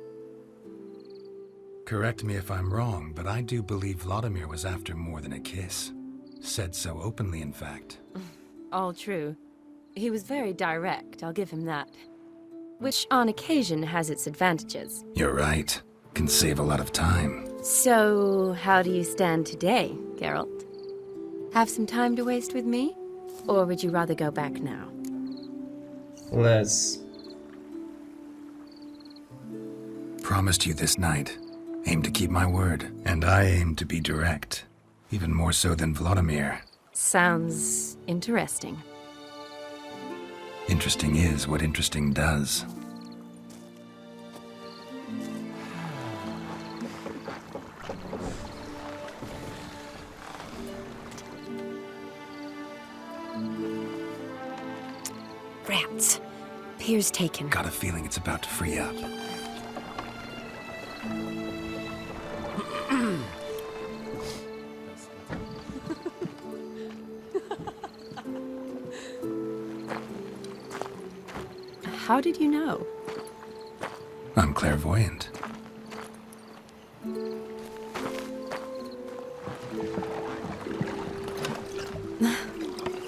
Correct me if I'm wrong, but I do believe Vladimir was after more than a kiss. Said so openly, in fact. All true. He was very direct, I'll give him that. Which, on occasion, has its advantages. You're right. Can save a lot of time. So, how do you stand today, Geralt? Have some time to waste with me? Or would you rather go back now? Let's... Promised you this night. Aim to keep my word. And I aim to be direct. Even more so than Vladimir. Sounds interesting. Interesting is what interesting does. Rats. Pier's taken. Got a feeling it's about to free up. How did you know? I'm clairvoyant.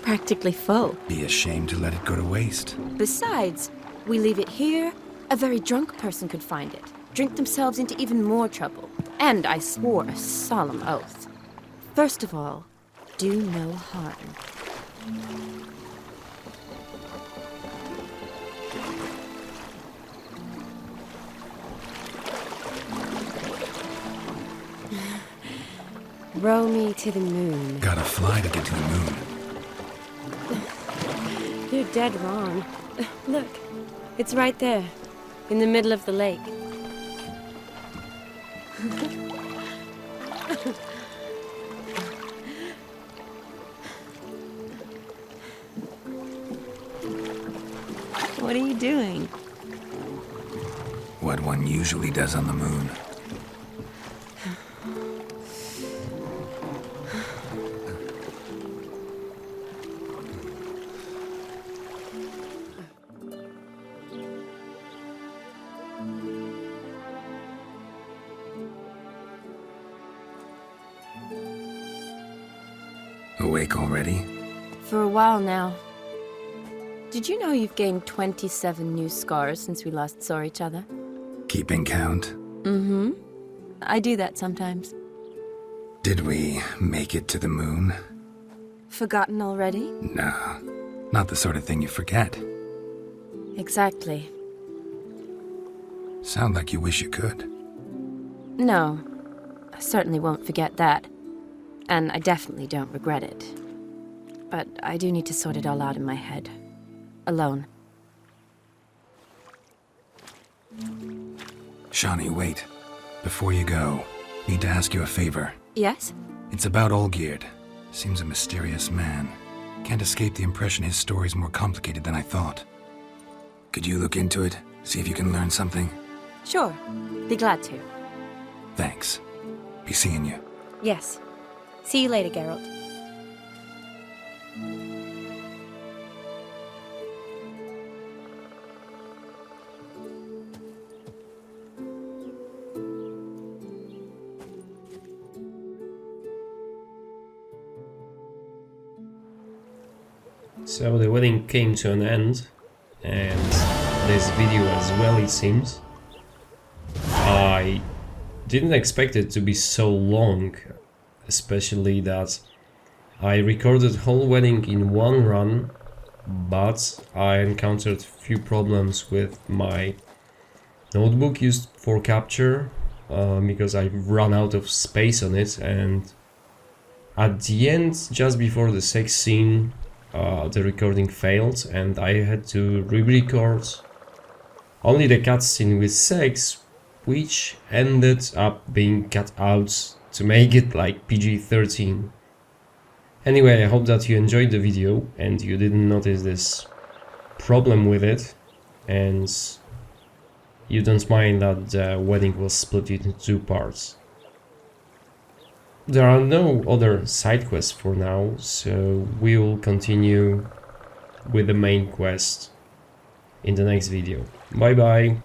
Practically full. Be ashamed to let it go to waste. Besides, we leave it here, a very drunk person could find it, drink themselves into even more trouble. And I swore a solemn oath. First of all, do no harm. Row me to the moon. Gotta fly to get to the moon. You're dead wrong. Look, it's right there, in the middle of the lake. What are you doing? What one usually does on the moon. Awake already? For a while now. Did you know you've gained 27 new scars since we last saw each other? Keeping count? Mm-hmm. I do that sometimes. Did we make it to the moon? Forgotten already? Nah, not the sort of thing you forget. Exactly. Sound like you wish you could. No, I certainly won't forget that. And I definitely don't regret it. But I do need to sort it all out in my head. Alone. Shani, wait. Before you go, need to ask you a favor. Yes? It's about Olgierd. Seems a mysterious man. Can't escape the impression his story's more complicated than I thought. Could you look into it? See if you can learn something? Sure. Be glad to. Thanks. Be seeing you. Yes. See you later, Geralt. So the wedding came to an end, and this video as well, it seems. I didn't expect it to be so long, especially that I recorded whole wedding in one run, but I encountered few problems with my notebook used for capture, because I ran out of space on it, and at the end, just before the sex scene, the recording failed and I had to re-record only the cutscene with sex, which ended up being cut out to make it like PG-13. Anyway, I hope that you enjoyed the video and you didn't notice this problem with it, and you don't mind that the wedding was split into two parts. There are no other side quests for now, so we will continue with the main quest in the next video. Bye bye!